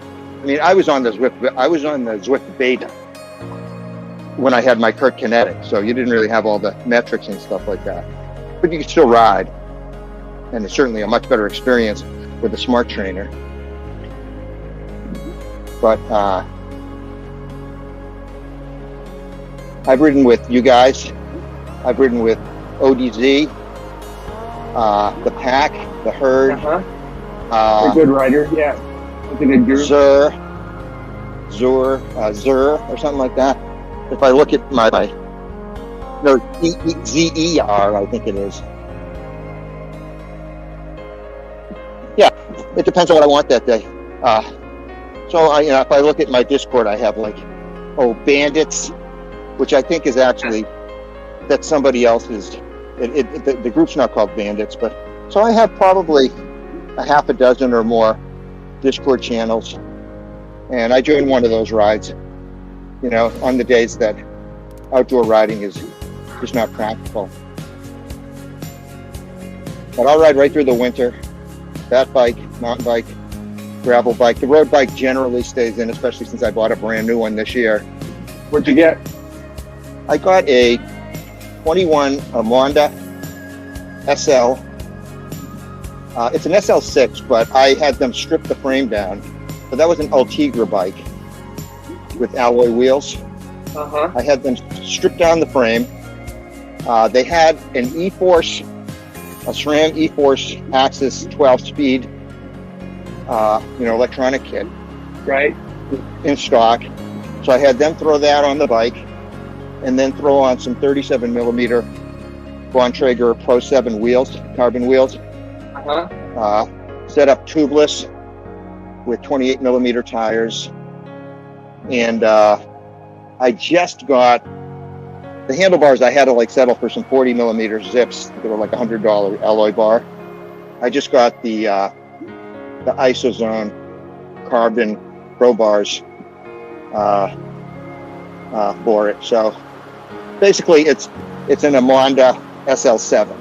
I was on the Zwift beta when I had my Kurt Kinetic, so you didn't really have all the metrics and stuff like that. But you could still ride, and it's certainly a much better experience with a smart trainer. But I've ridden with you guys. I've ridden with ODZ, the Pack, the Herd. A good rider, yeah. That's a good group. Zur, or something like that. If I look at my ZER, I think it is. Yeah, it depends on what I want that day. So if I look at my Discord, I have like, Bandits, which I think is actually, that's somebody else's. The group's not called Bandits, but so I have probably a half a dozen or more Discord channels, and I join one of those rides, on the days that outdoor riding is just not practical. But I'll ride right through the winter. Fat bike, mountain bike, gravel bike. The road bike generally stays in, especially since I bought a brand new one this year. What'd you get? I got a 21 Honda SL. It's an SL6, but I had them strip the frame down. So that was an Ultegra bike with alloy wheels. I had them strip down the frame. They had an E-Force, a SRAM E-Force Axis 12-speed, electronic kit, right, in stock. So I had them throw that on the bike, and then throw on some 37 millimeter Bontrager Pro 7 wheels, carbon wheels. Set up tubeless with 28 millimeter tires, and I just got the handlebars. I had to settle for some 40 millimeter zips. They were like $100 alloy bar. I just got the IsoZone carbon Pro bars for it. So basically, it's an Honda SL7.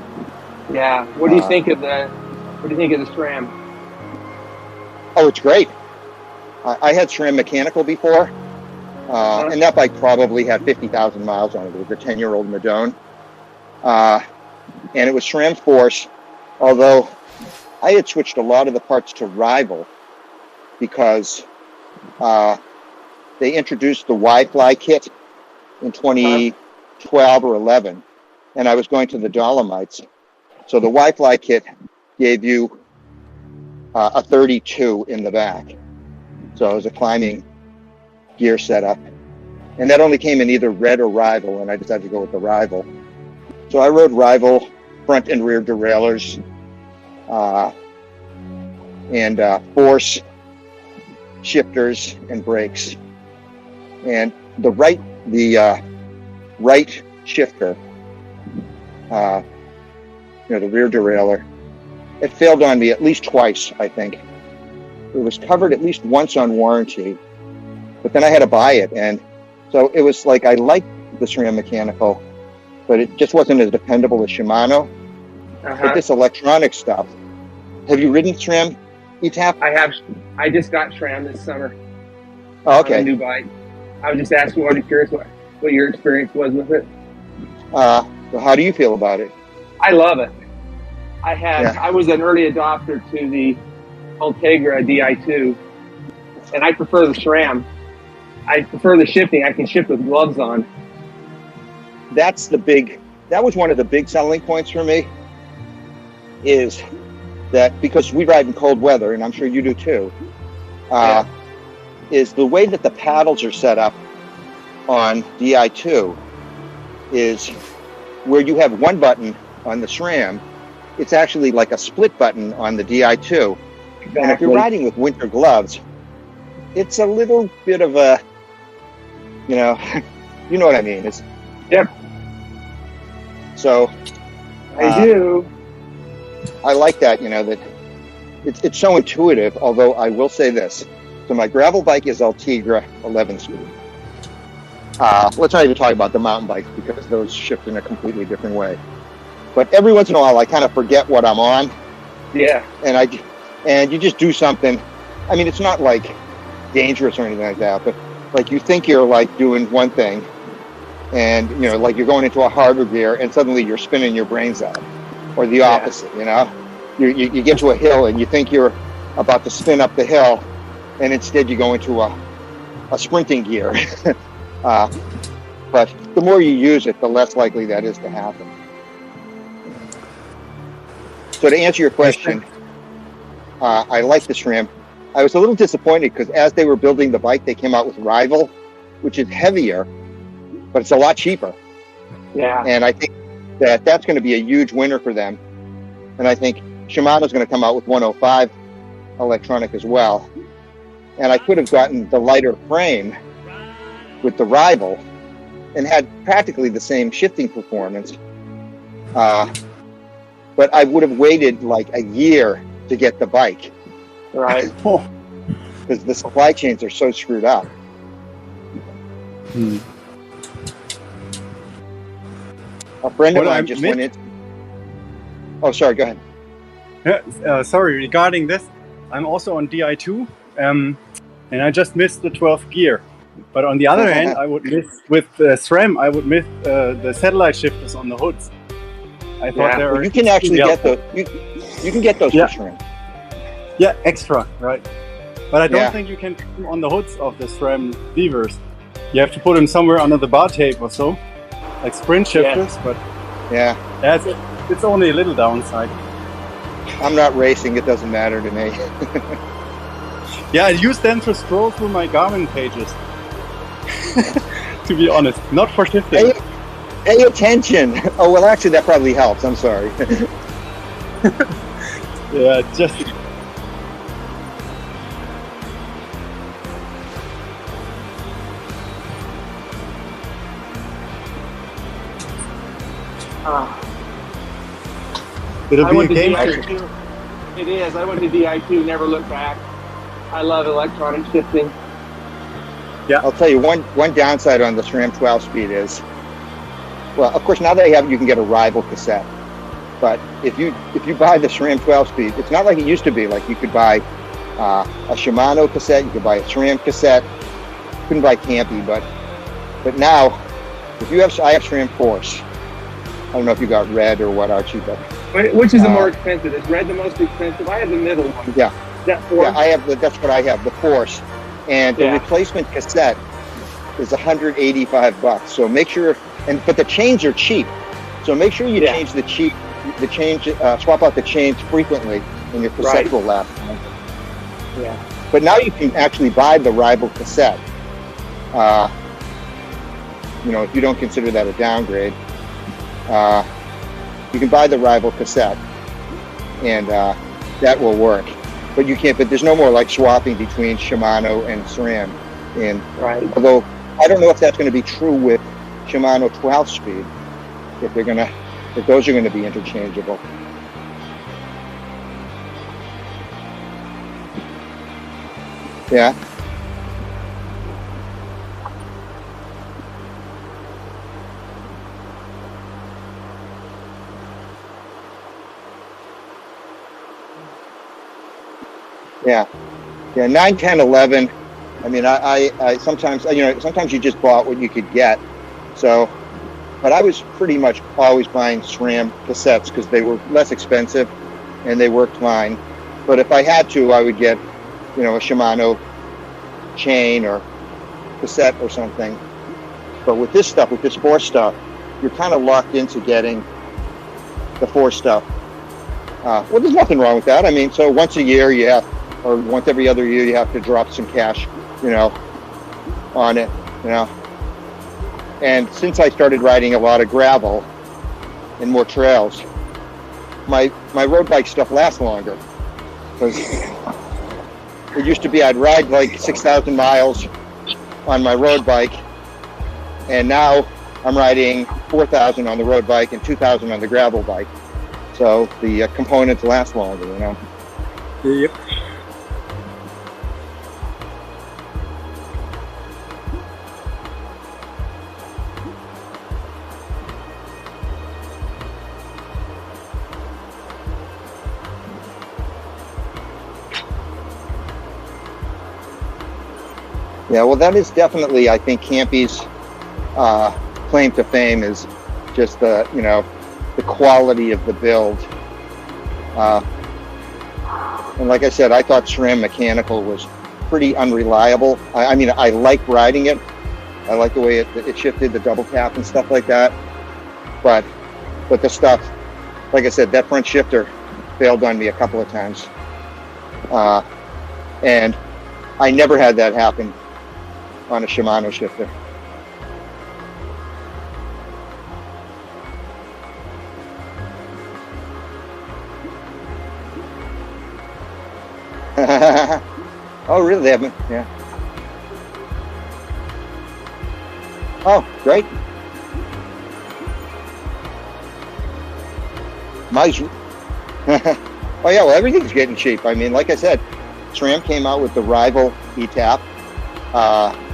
Yeah. What do you think of the SRAM? Oh, it's great. I had SRAM mechanical before, and that bike probably had 50,000 miles on it. It was a 10-year-old Madone, and it was SRAM Force. Although I had switched a lot of the parts to Rival because they introduced the Y-Fly kit in 2012 or 11, and I was going to the Dolomites. So the Y-Fly kit gave you a 32 in the back. So it was a climbing gear setup. And that only came in either red or Rival, and I decided to go with the Rival. So I rode Rival front and rear derailleurs, and Force shifters and brakes. And the right shifter, the rear derailleur, it failed on me at least twice, I think. It was covered at least once on warranty, but then I had to buy it. And so it was like, I liked the SRAM mechanical, but it just wasn't as dependable as Shimano. But this electronic stuff, have you ridden SRAM ETAP? I have. I just got SRAM this summer. Oh, okay. On a new bike. I was just asking, I'm curious what your experience was with it. So how do you feel about it? I love it. I was an early adopter to the Ultegra Di2, and I prefer the SRAM. I prefer the shifting. I can shift with gloves on. That was one of the big selling points for me, is that because we ride in cold weather, and I'm sure you do too, is the way that the paddles are set up on Di2 is where you have one button on the SRAM, it's actually like a split button on the Di2. Exactly. And if you're riding with winter gloves, it's a little bit of a, you know what I mean. Yep. So I do. I like that, that it's so intuitive, although I will say this. So my gravel bike is Ultegra 11-speed. Let's not even talk about the mountain bikes because those shift in a completely different way. But every once in a while, I kind of forget what I'm on. Yeah. And you just do something. I mean, it's not like dangerous or anything like that, but like you think you're like doing one thing, and like you're going into a harder gear, and suddenly you're spinning your brains out, or the opposite. You get to a hill and you think you're about to spin up the hill, and instead you go into a sprinting gear. But the more you use it, the less likely that is to happen. So to answer your question, I like the SRAM. I was a little disappointed because as they were building the bike, they came out with Rival, which is heavier, but it's a lot cheaper. Yeah. And I think that's going to be a huge winner for them. And I think Shimano's going to come out with 105 electronic as well. and I could have gotten the lighter frame with the rival and had practically the same shifting performance. But I would have waited like a year to get the bike. Right. Because the supply chains are so screwed up. A friend of mine just went in. Oh, sorry, go ahead. Yeah, sorry, regarding this, I'm also on Di2, and I just missed the 12th gear. But on the other hand, I would miss, with SRAM, I would miss the satellite shifters on the hoods. I thought there you can actually get those. You can get those for SRAM. Yeah, extra, right? But I don't think you can put them on the hoods of the SRAM levers. You have to put them somewhere under the bar tape or so, like sprint shifters. But it's only a little downside. I'm not racing; it doesn't matter to me. Yeah, I use them to scroll through my Garmin pages. To be honest, not for shifting. Pay attention. Oh well, actually, that probably helps. I'm sorry. Yeah, just. It'll be a game changer. It is. I went to Di2, never looked back. I love electronic shifting. Yeah, I'll tell you one downside on the SRAM 12 speed is, well, of course now they have, you can get a rival cassette, but if you buy the SRAM 12 speed, it's not like it used to be. Like you could buy a Shimano cassette, you could buy a SRAM cassette, you couldn't buy Campy, but now if you have, I have SRAM Force. I don't know if you got red or what, Archie, but which is the more expensive? Is red the most expensive? I have the middle one. Yeah. That Force? Yeah, I have that's what I have, the Force. And the replacement cassette is $185. So make sure, but the chains are cheap. So make sure you change swap out the chains frequently, and your cassette will last. Yeah. But now you can actually buy the rival cassette. If you don't consider that a downgrade, you can buy the rival cassette, and that will work. But you can't. But there's no more like swapping between Shimano and SRAM. And although I don't know if that's going to be true with Shimano 12 speed, if those are going to be interchangeable. Yeah. Yeah, 9, 10, 11. I mean, I sometimes, sometimes you just bought what you could get. So, but I was pretty much always buying SRAM cassettes because they were less expensive and they worked fine. But if I had to, I would get, a Shimano chain or cassette or something. But with this stuff, with this Force stuff, you're kind of locked into getting the Force stuff. Well, there's nothing wrong with that. I mean, so once a year or once every other year, you have to drop some cash, on it, And since I started riding a lot of gravel and more trails, my road bike stuff lasts longer. Because it used to be I'd ride like 6,000 miles on my road bike, and now I'm riding 4,000 on the road bike and 2,000 on the gravel bike. So the components last longer, Yep. Yeah, well, that is definitely, I think, Campy's claim to fame is just the quality of the build. And like I said, I thought SRAM mechanical was pretty unreliable. I mean, I like riding it. I like the way it shifted, the double tap and stuff like that. But the stuff, like I said, that front shifter failed on me a couple of times. And I never had that happen on a Shimano shifter. Oh, really? They haven't? Yeah. Oh, great. Nice. Oh, yeah, well, everything's getting cheap. I mean, like I said, SRAM came out with the rival ETAP.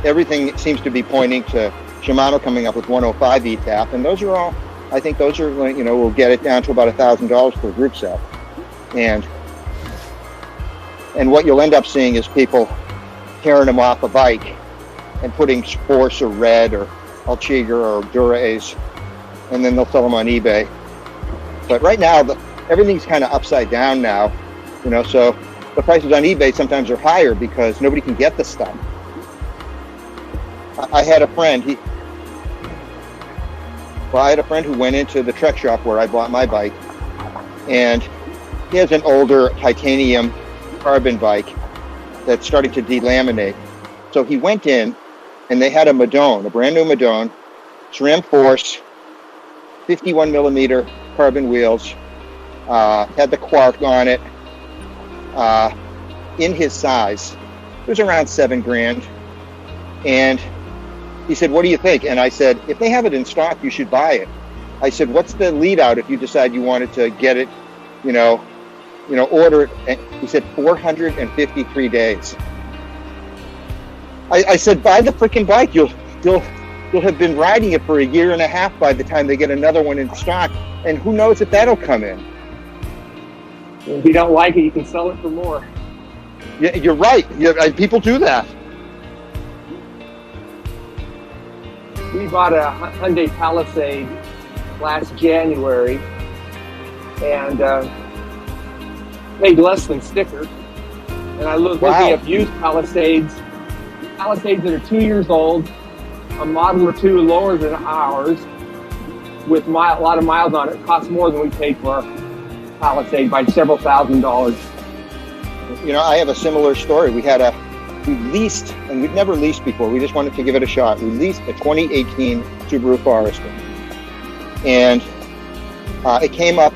Everything seems to be pointing to Shimano coming up with 105 ETAP, and those are all, I think those are, you know, we'll get it down to about $1,000 per group set. And what you'll end up seeing is people tearing them off a bike and putting Force or Red or Alchiger or Dura-Ace, and then they'll sell them on eBay. But right now, everything's kind of upside down now, you know, so the prices on eBay sometimes are higher because nobody can get the stuff. I had a friend, who went into the Trek shop where I bought my bike, and he has an older titanium carbon bike that's starting to delaminate. So he went in, and they had a Madone, a brand new Madone, SRAM Force, 51 millimeter carbon wheels, had the Quark on it, in his size. It was around $7,000. And he said, "What do you think?" And I said, "If they have it in stock, you should buy it." I said, "What's the lead out if you decide you wanted to get it, order it?" And he said, 453 days. I said, "Buy the freaking bike. You'll have been riding it for a year and a half by the time they get another one in stock, and who knows if that'll come in." If you don't like it, you can sell it for more. Yeah, you're right. People do that. We bought a Hyundai Palisade last January and paid less than sticker. And I was looking up used Palisades that are 2 years old, a model or two lower than ours, with a lot of miles on it. It costs more than we paid for our Palisade by several $1,000s. You know, I have a similar story. We leased, and we'd never leased before. We just wanted to give it a shot. We leased a 2018 Subaru Forester. And it came up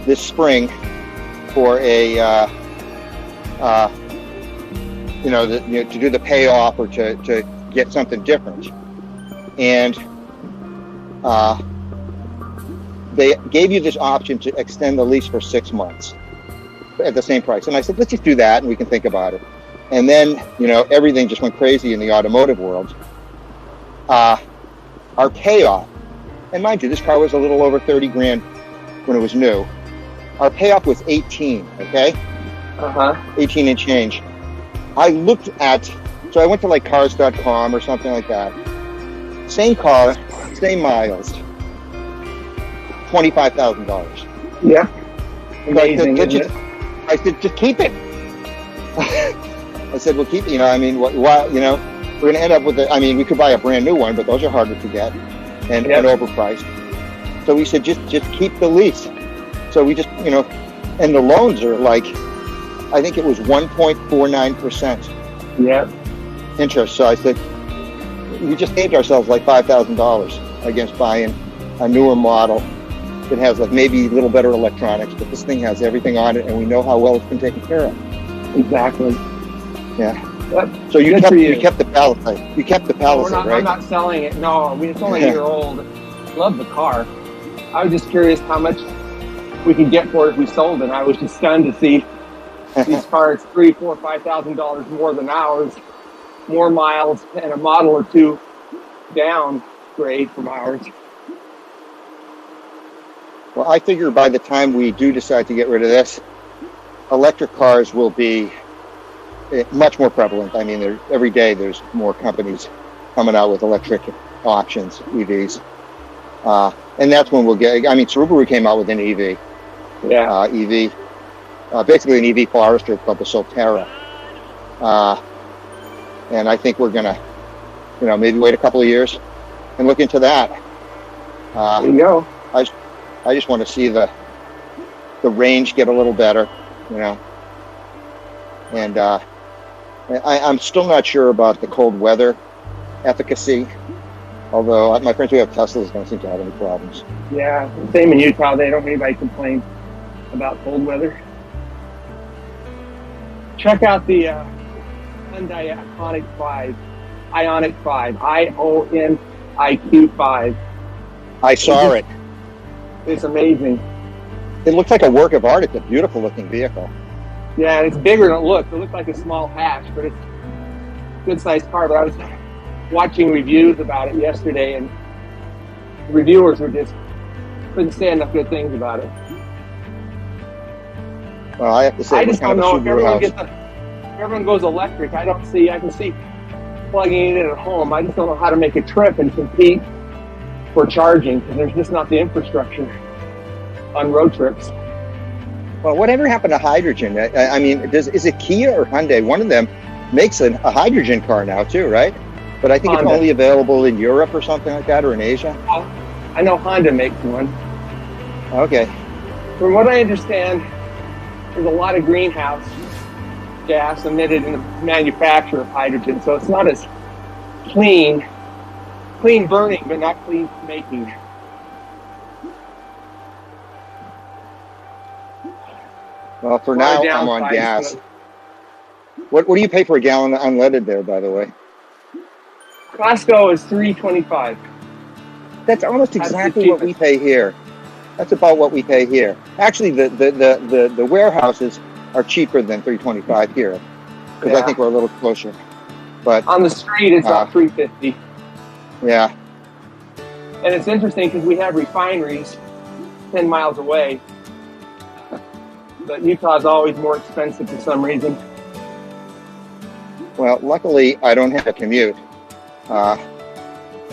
this spring for to do the payoff or to get something different. And they gave you this option to extend the lease for 6 months at the same price. And I said, let's just do that and we can think about it. And then, everything just went crazy in the automotive world. Our payoff, and mind you, this car was a little over 30 grand when it was new. Our payoff was 18, okay? 18 and change. I looked at, so I went to like cars.com or something like that. Same car, same miles, $25,000. Yeah. Amazing, I said, just keep it. I said, we'll keep it. We're going to end up with we could buy a brand new one, but those are harder to get and overpriced. So we said, just keep the lease. So we just, and the loans are like, I think it was 1.49%. Yeah. Interest. So I said, we just saved ourselves like $5,000 against buying a newer model that has like maybe a little better electronics, but this thing has everything on it, and we know how well it's been taken care of. Exactly. Yeah. So you kept the Palisade. You kept the Palisade, right? I'm not selling it. No, it's only a year old. Love the car. I was just curious how much we could get for it if we sold it. I was just stunned to see these cars $3,000, $4,000, $5,000 more than ours, more miles, and a model or two downgrade from ours. Well, I figure by the time we do decide to get rid of this, electric cars will be much more prevalent. Every day there's more companies coming out with electric options, EVs. And that's when we'll get, Subaru came out with an EV. Yeah. Basically an EV Forester called the Solterra. And I think we're going to, maybe wait a couple of years and look into that. There you go. I just want to see the range get a little better, and I'm still not sure about the cold weather efficacy, although my friends who have Teslas don't seem to have any problems. Yeah, same in Utah. They don't anybody complain about cold weather. Check out the Hyundai Ioniq 5, IONIQ 5. I saw it. It's amazing. It looks like a work of art. It's a beautiful looking vehicle. Yeah, and it's bigger than it looks. It looks like a small hatch, but it's a good sized car. But I was watching reviews about it yesterday, and reviewers were just couldn't say enough good things about it. Well, I have to say, I just don't know if everyone house. everyone goes electric. I can see plugging it in at home. I just don't know how to make a trip and compete for charging because there's just not the infrastructure on road trips. Well, whatever happened to hydrogen? I mean, is it Kia or Hyundai? One of them makes a hydrogen car now too, right? But I think Honda. It's only available in Europe or something like that, or in Asia. Well, I know Honda makes one. Okay. From what I understand, there's a lot of greenhouse gas emitted in the manufacture of hydrogen, so it's not as clean burning, but not clean making. Well, for now, I'm on gas. What do you pay for a gallon unleaded there, by the way? Costco is $3.25. That's almost exactly what we pay here. That's about what we pay here. Actually, the warehouses are cheaper than $3.25 here, because I think we're a little closer. But on the street, it's about $3.50. Yeah. And it's interesting because we have refineries 10 miles away, but Utah's always more expensive for some reason. Well, luckily, I don't have a commute.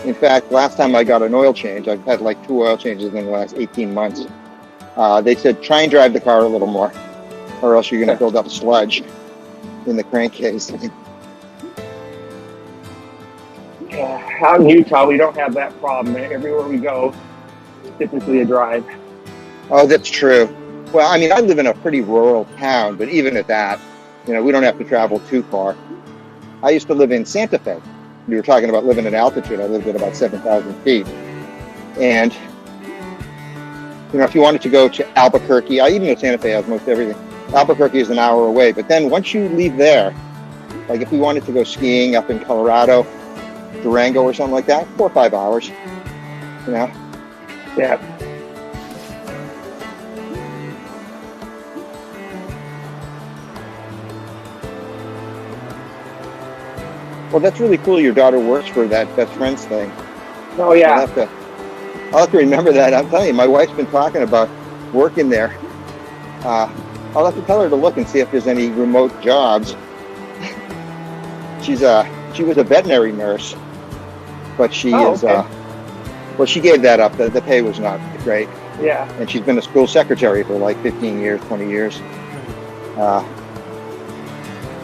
In fact, last time I got an oil change, I've had like 2 oil changes in the last 18 months. They said, try and drive the car a little more, or else you're going to build up sludge in the crankcase. Out in Utah, we don't have that problem. Everywhere we go, it's typically a drive. Oh, that's true. Well, I mean, I live in a pretty rural town, but even at that, we don't have to travel too far. I used to live in Santa Fe. We were talking about living at altitude. I lived at about 7,000 feet. And, if you wanted to go to Albuquerque, even though Santa Fe has most everything, Albuquerque is an hour away. But then once you leave there, like if we wanted to go skiing up in Colorado, Durango or something like that, 4 or 5 hours, Yeah. Well, that's really cool. Your daughter works for that best friends thing. Oh, yeah. I'll have to remember that. I'm telling you, my wife's been talking about working there. I'll have to tell her to look and see if there's any remote jobs. She was a veterinary nurse, but she she gave that up. The pay was not great. Yeah. And she's been a school secretary for like 15 years, 20 years,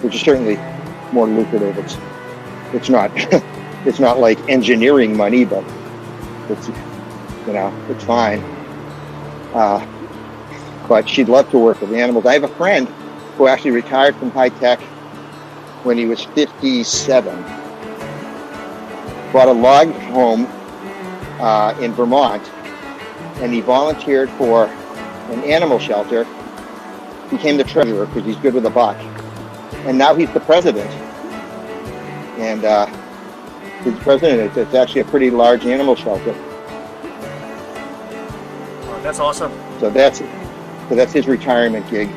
which is certainly more lucrative. It's not it's not like engineering money, but it's it's fine. But she'd love to work with animals. I have a friend who actually retired from high tech when he was 57. Bought a log home in Vermont, and he volunteered for an animal shelter. Became the treasurer because he's good with a buck, and now he's the president. And he's president. It's actually a pretty large animal shelter. Oh, that's awesome. So that's his retirement gig.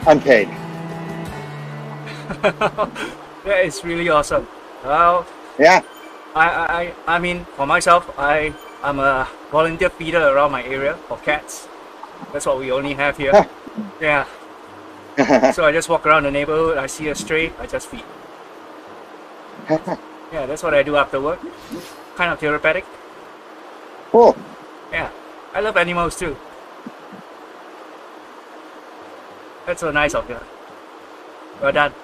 Unpaid. Yeah, it's really awesome. Well, yeah. I mean, for myself, I'm a volunteer feeder around my area of cats. That's what we only have here. Yeah. So I just walk around the neighborhood, I see a stray, I just feed. Yeah, that's what I do after work. Kind of therapeutic. Cool. Yeah, I love animals too. That's so nice of you. Well done.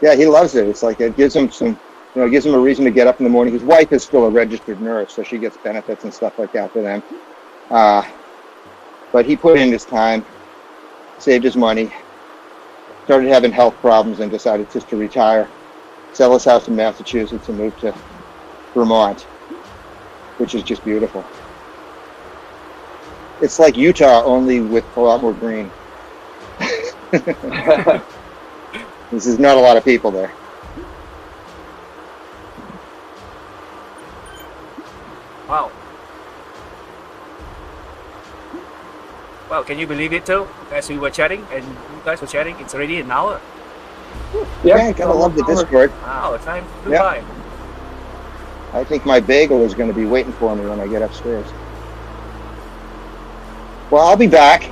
Yeah, he loves it. It's like it gives him it gives him a reason to get up in the morning. His wife is still a registered nurse, so she gets benefits and stuff like that for them. But he put in his time, saved his money, started having health problems, and decided just to retire, sell his house in Massachusetts, and move to Vermont, which is just beautiful. It's like Utah, only with a lot more green. This is not a lot of people there. Wow. Well, can you believe it too? As we were chatting and you guys were chatting, it's already an hour. Yeah, gotta love the Discord. Wow, time flew Yeah. by. I think my bagel is going to be waiting for me when I get upstairs. Well, I'll be back.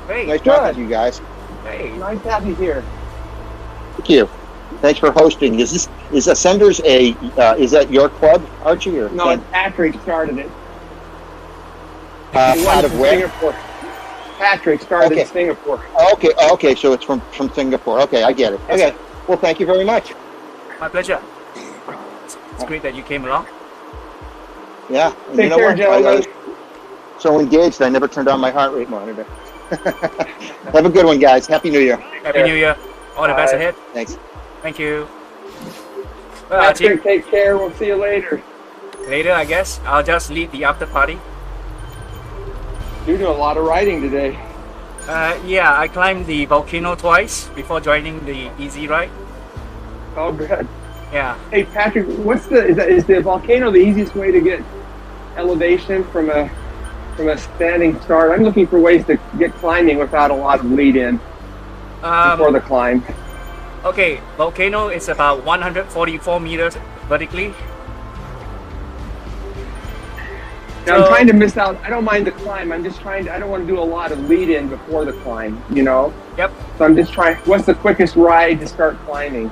Hey, Nice talking to you guys. hey. Nice to have you here. Thank you. Thanks for hosting. Is Ascenders is that your club, Archie? Or No, Patrick started it. out of where? Singapore. Patrick started Okay. in Singapore. Okay, so it's from Singapore. Okay, I get it. Okay, well, thank you very much. My pleasure. It's great that you came along. Yeah, and Take care, what? I gentlemen. was so engaged, I never turned on my heart rate monitor. Have a good one, guys. Happy New Year. Happy New Year. All the best Bye. ahead. Thanks. Thank you. Well, Archie, Patrick, take care. We'll see you later. later, I guess. I'll just lead the after party. You're doing a lot of riding today. Yeah, I climbed the volcano twice before joining the easy ride. Oh, good. Yeah. Hey, Patrick, is the volcano the easiest way to get elevation from a standing start? I'm looking for ways to get climbing without a lot of lead in before the climb. Okay, volcano is about 144 meters vertically. Now, I'm trying to miss out. I don't mind the climb. I don't want to do a lot of lead in before the climb, you know? Yep. So I'm just trying, what's the quickest ride to start climbing?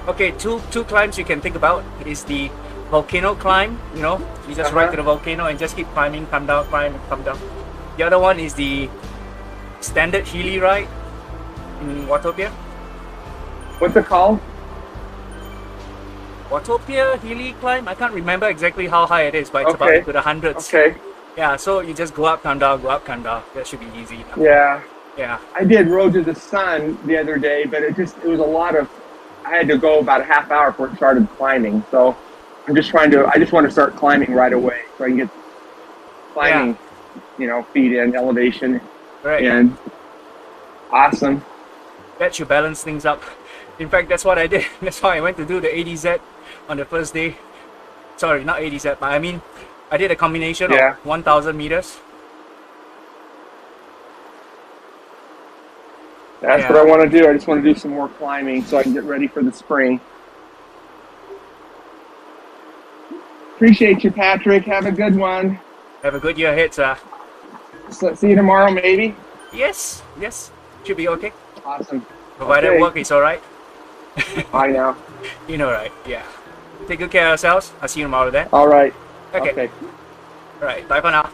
Okay, two climbs you can think about is the volcano climb. You know, you just ride to the volcano and just keep climbing, come down, climb, and come down. The other one is the standard Healy ride in Watopia. What's it called? Watopia Healy climb. I can't remember exactly how high it is, but it's about into the hundreds. Okay. Yeah, so you just go up, come down, go up, come down. That should be easy enough. Yeah. Yeah. I did Road to the Sun the other day, but it was a lot of, I had to go about a half hour before it started climbing. So I just want to start climbing right away so I can get climbing, feet in, elevation. Right. And awesome. That should balance things up. In fact, that's what I did. That's why I went to do the ADZ on the first day. Sorry, not ADZ, but I mean, I did a combination of 1,000 meters. That's what I want to do. I just want to do some more climbing so I can get ready for the spring. Appreciate you, Patrick. Have a good one. Have a good year ahead, sir. So, see you tomorrow, maybe? Yes. Should be okay. Awesome. Provided work is alright. I know. You know, right? Yeah. Take good care of yourselves. I'll see you tomorrow then. All right. Okay. All right. Bye for now.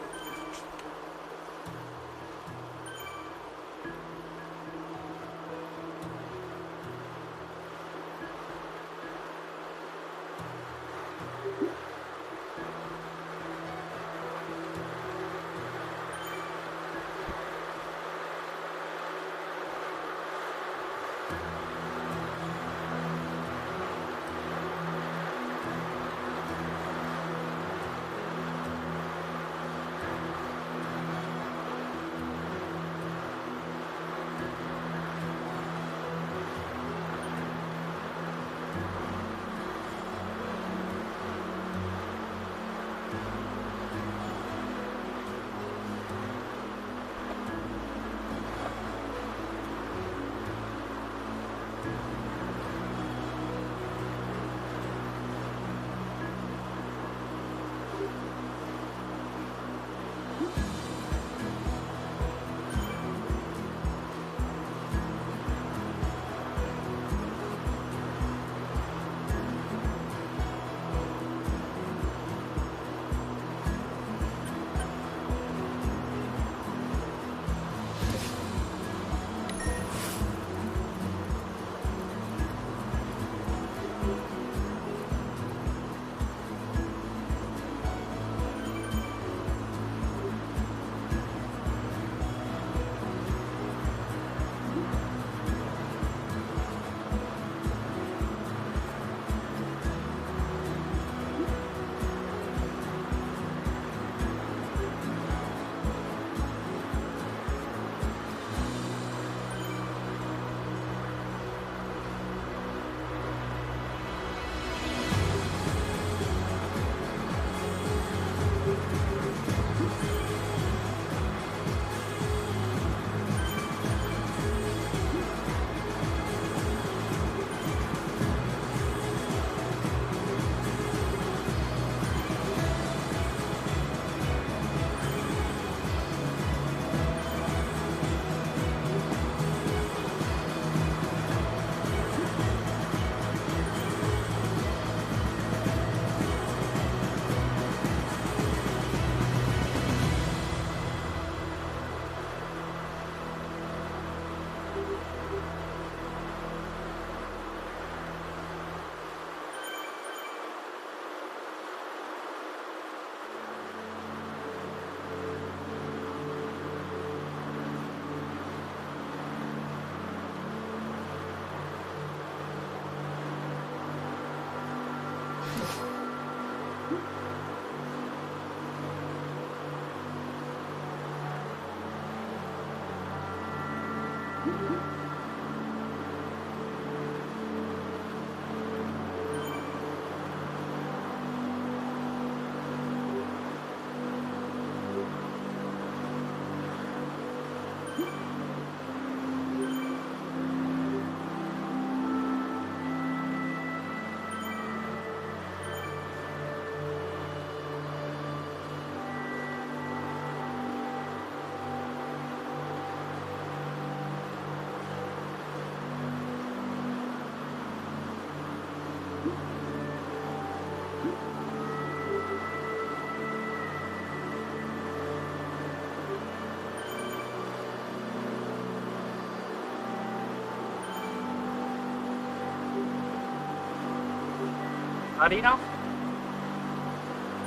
Hardy now?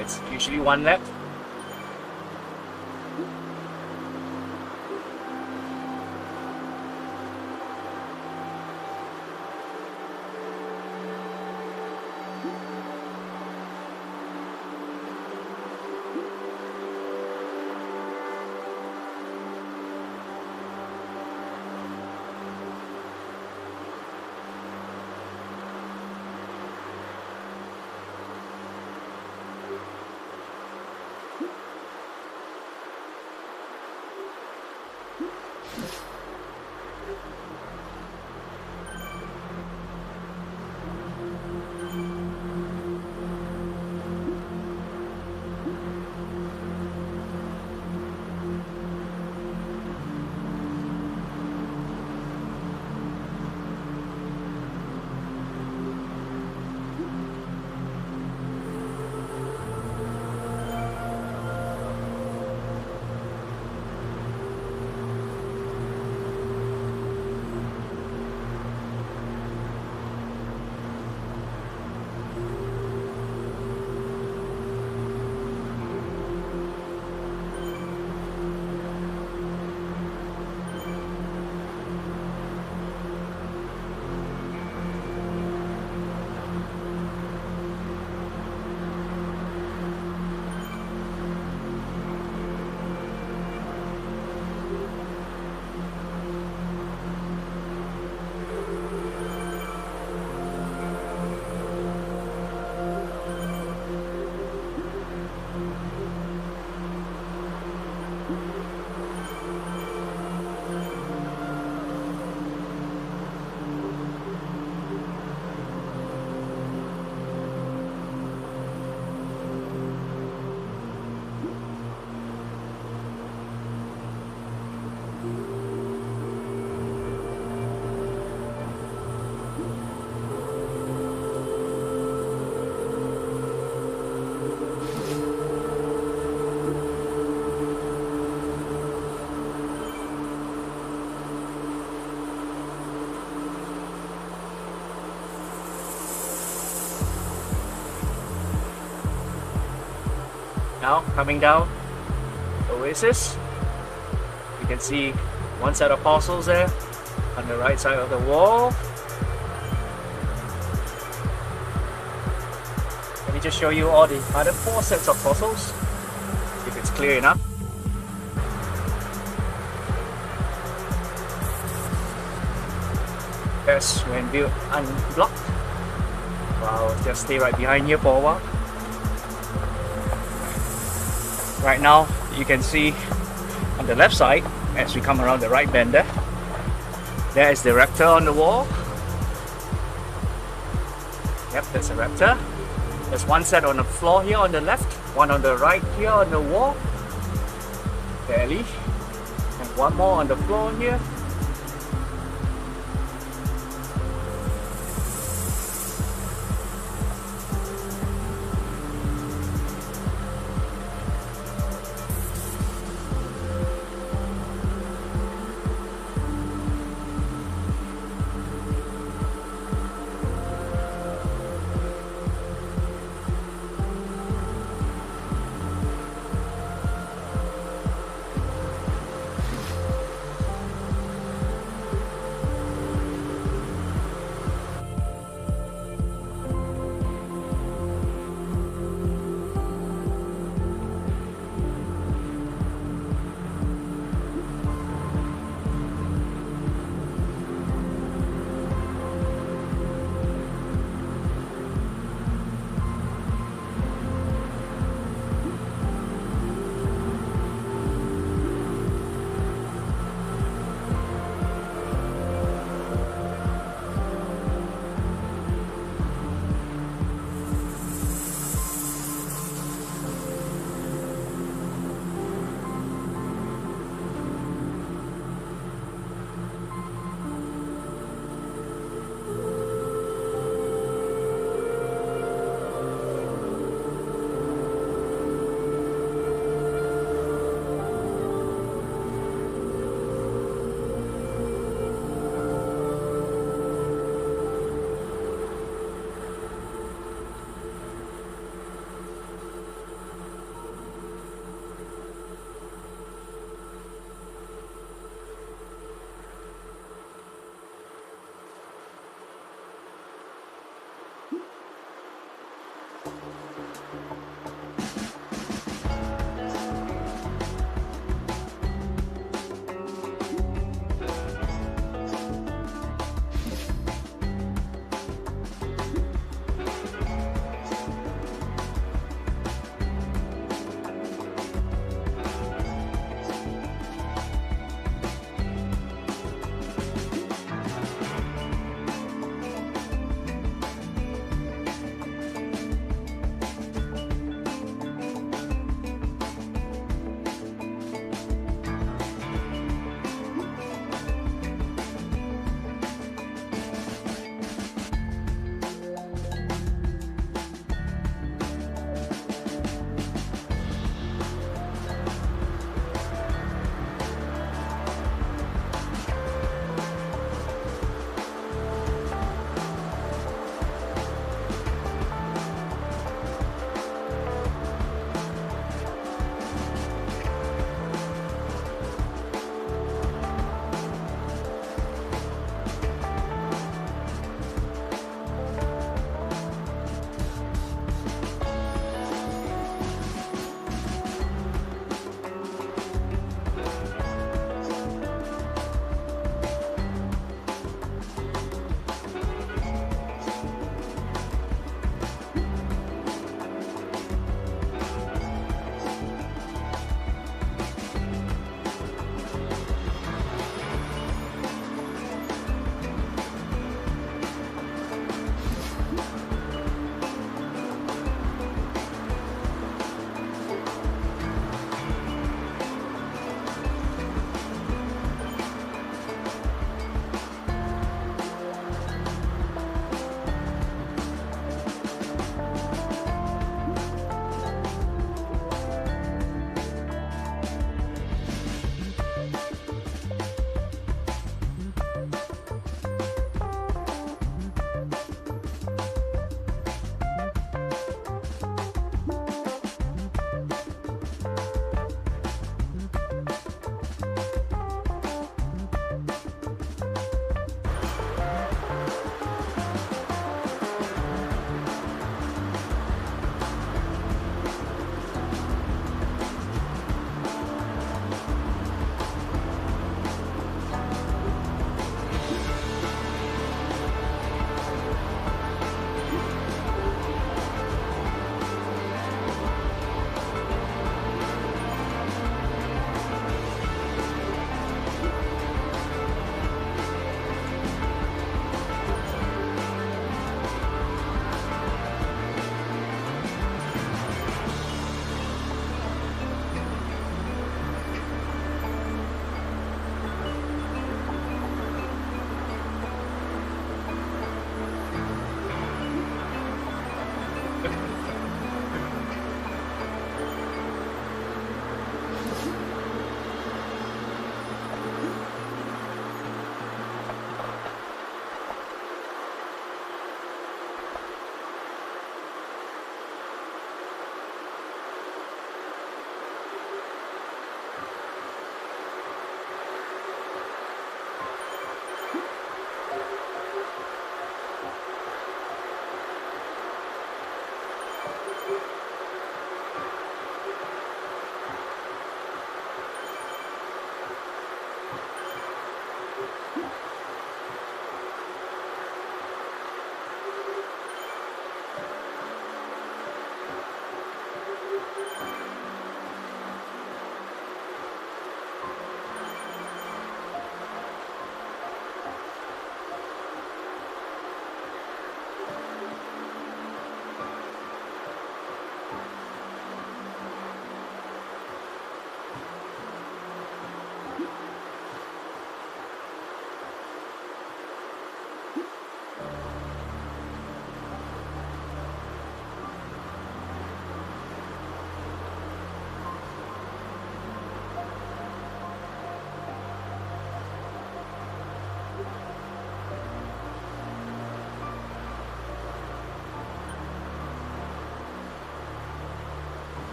It's usually one lap. Now coming down Oasis, you can see one set of fossils there on the right side of the wall. Let me just show you all the other 4 sets of fossils, if it's clear enough. That's when view unblocked. I'll just stay right behind here for a while. Right now, you can see on the left side, as we come around the right bend there is the raptor on the wall. Yep, there's a raptor. There's one set on the floor here on the left, one on the right here on the wall. Barely. And one more on the floor here.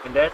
And that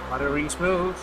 Buttery smooth.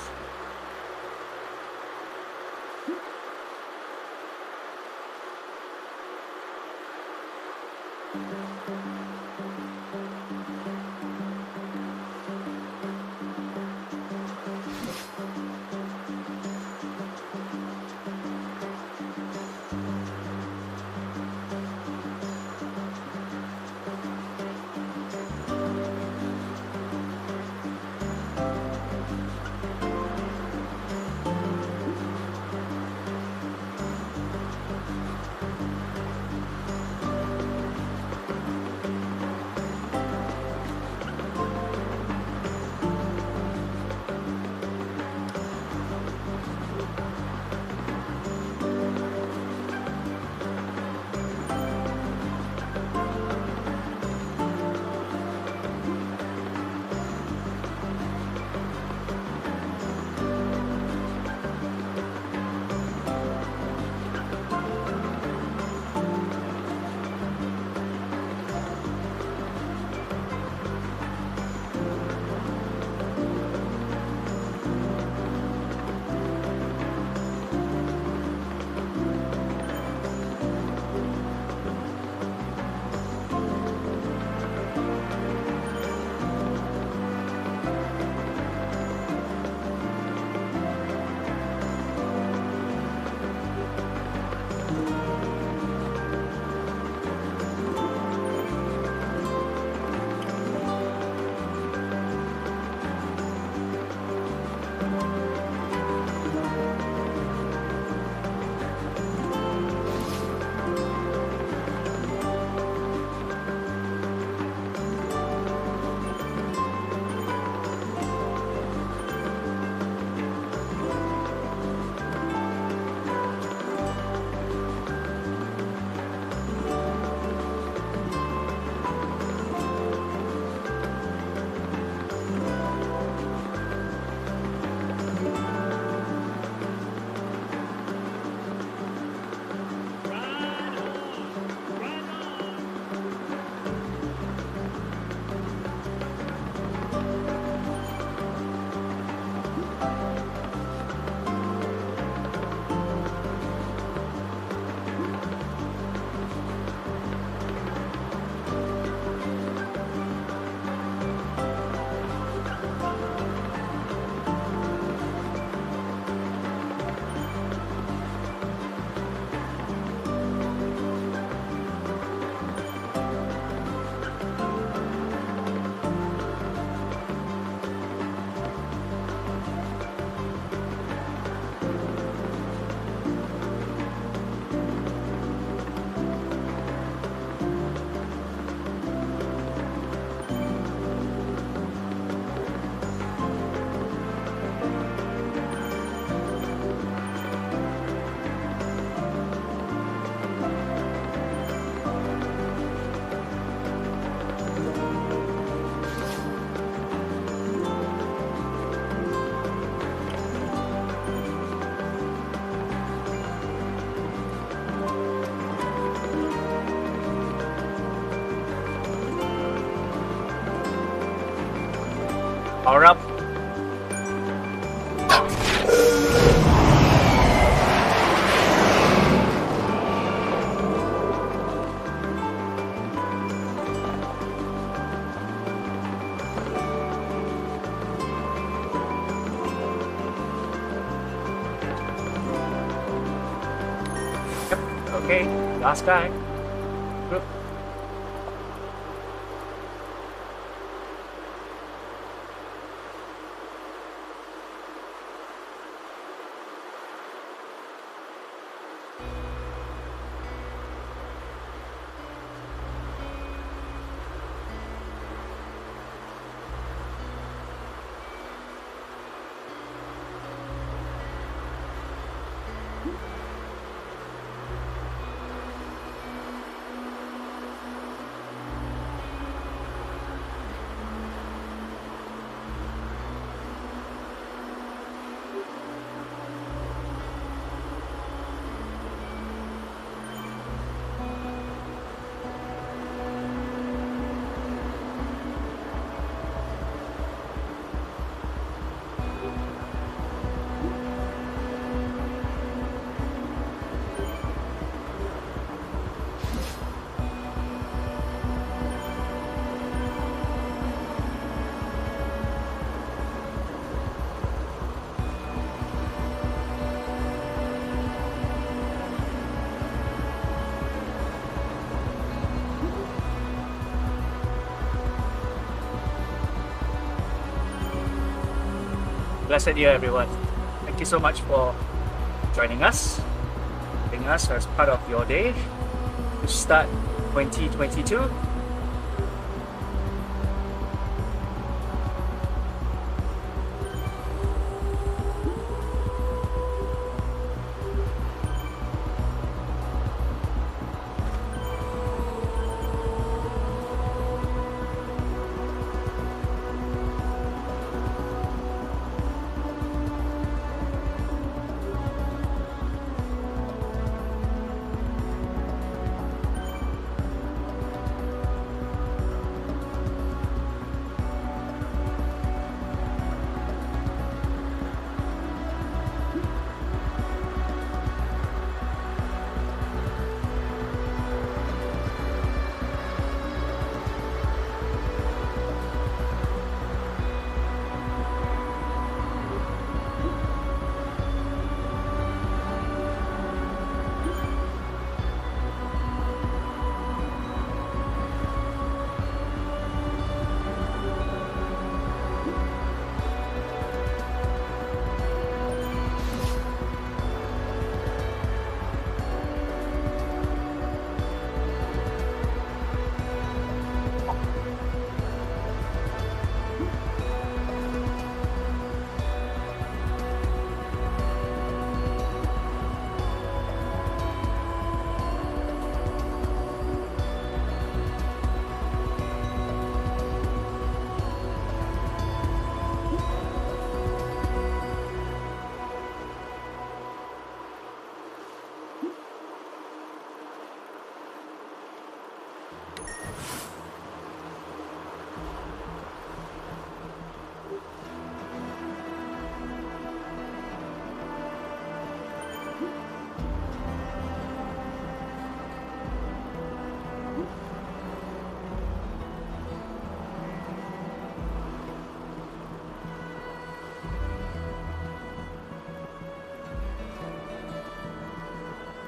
Power up. Yep. Okay. Last guy. Good. blessed year, everyone. Thank you so much for joining us, being us as part of your day to start 2022.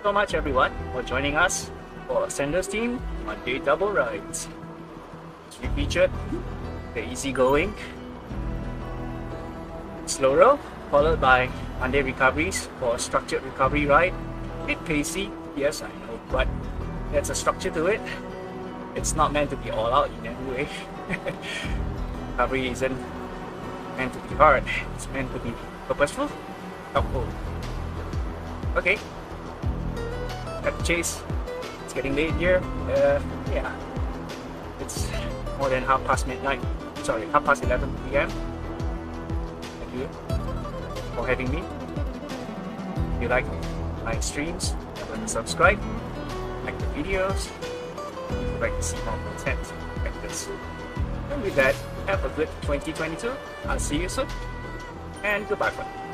So much, everyone, for joining us for Sanders team Monday double rides. We featured the easygoing slow row, followed by Monday recoveries for a structured recovery ride. Bit pacey, yes, I know, but there's a structure to it. It's not meant to be all out in any way. Recovery isn't meant to be hard, it's meant to be purposeful, helpful. Okay. Cut the chase. It's getting late here. Yeah, it's more than midnight. Sorry, 11 p.m. Thank you for having me. If you like my streams, remember to subscribe, like the videos, if you'd like to see more content like this. And with that, have a good 2022. I'll see you soon, and goodbye for now.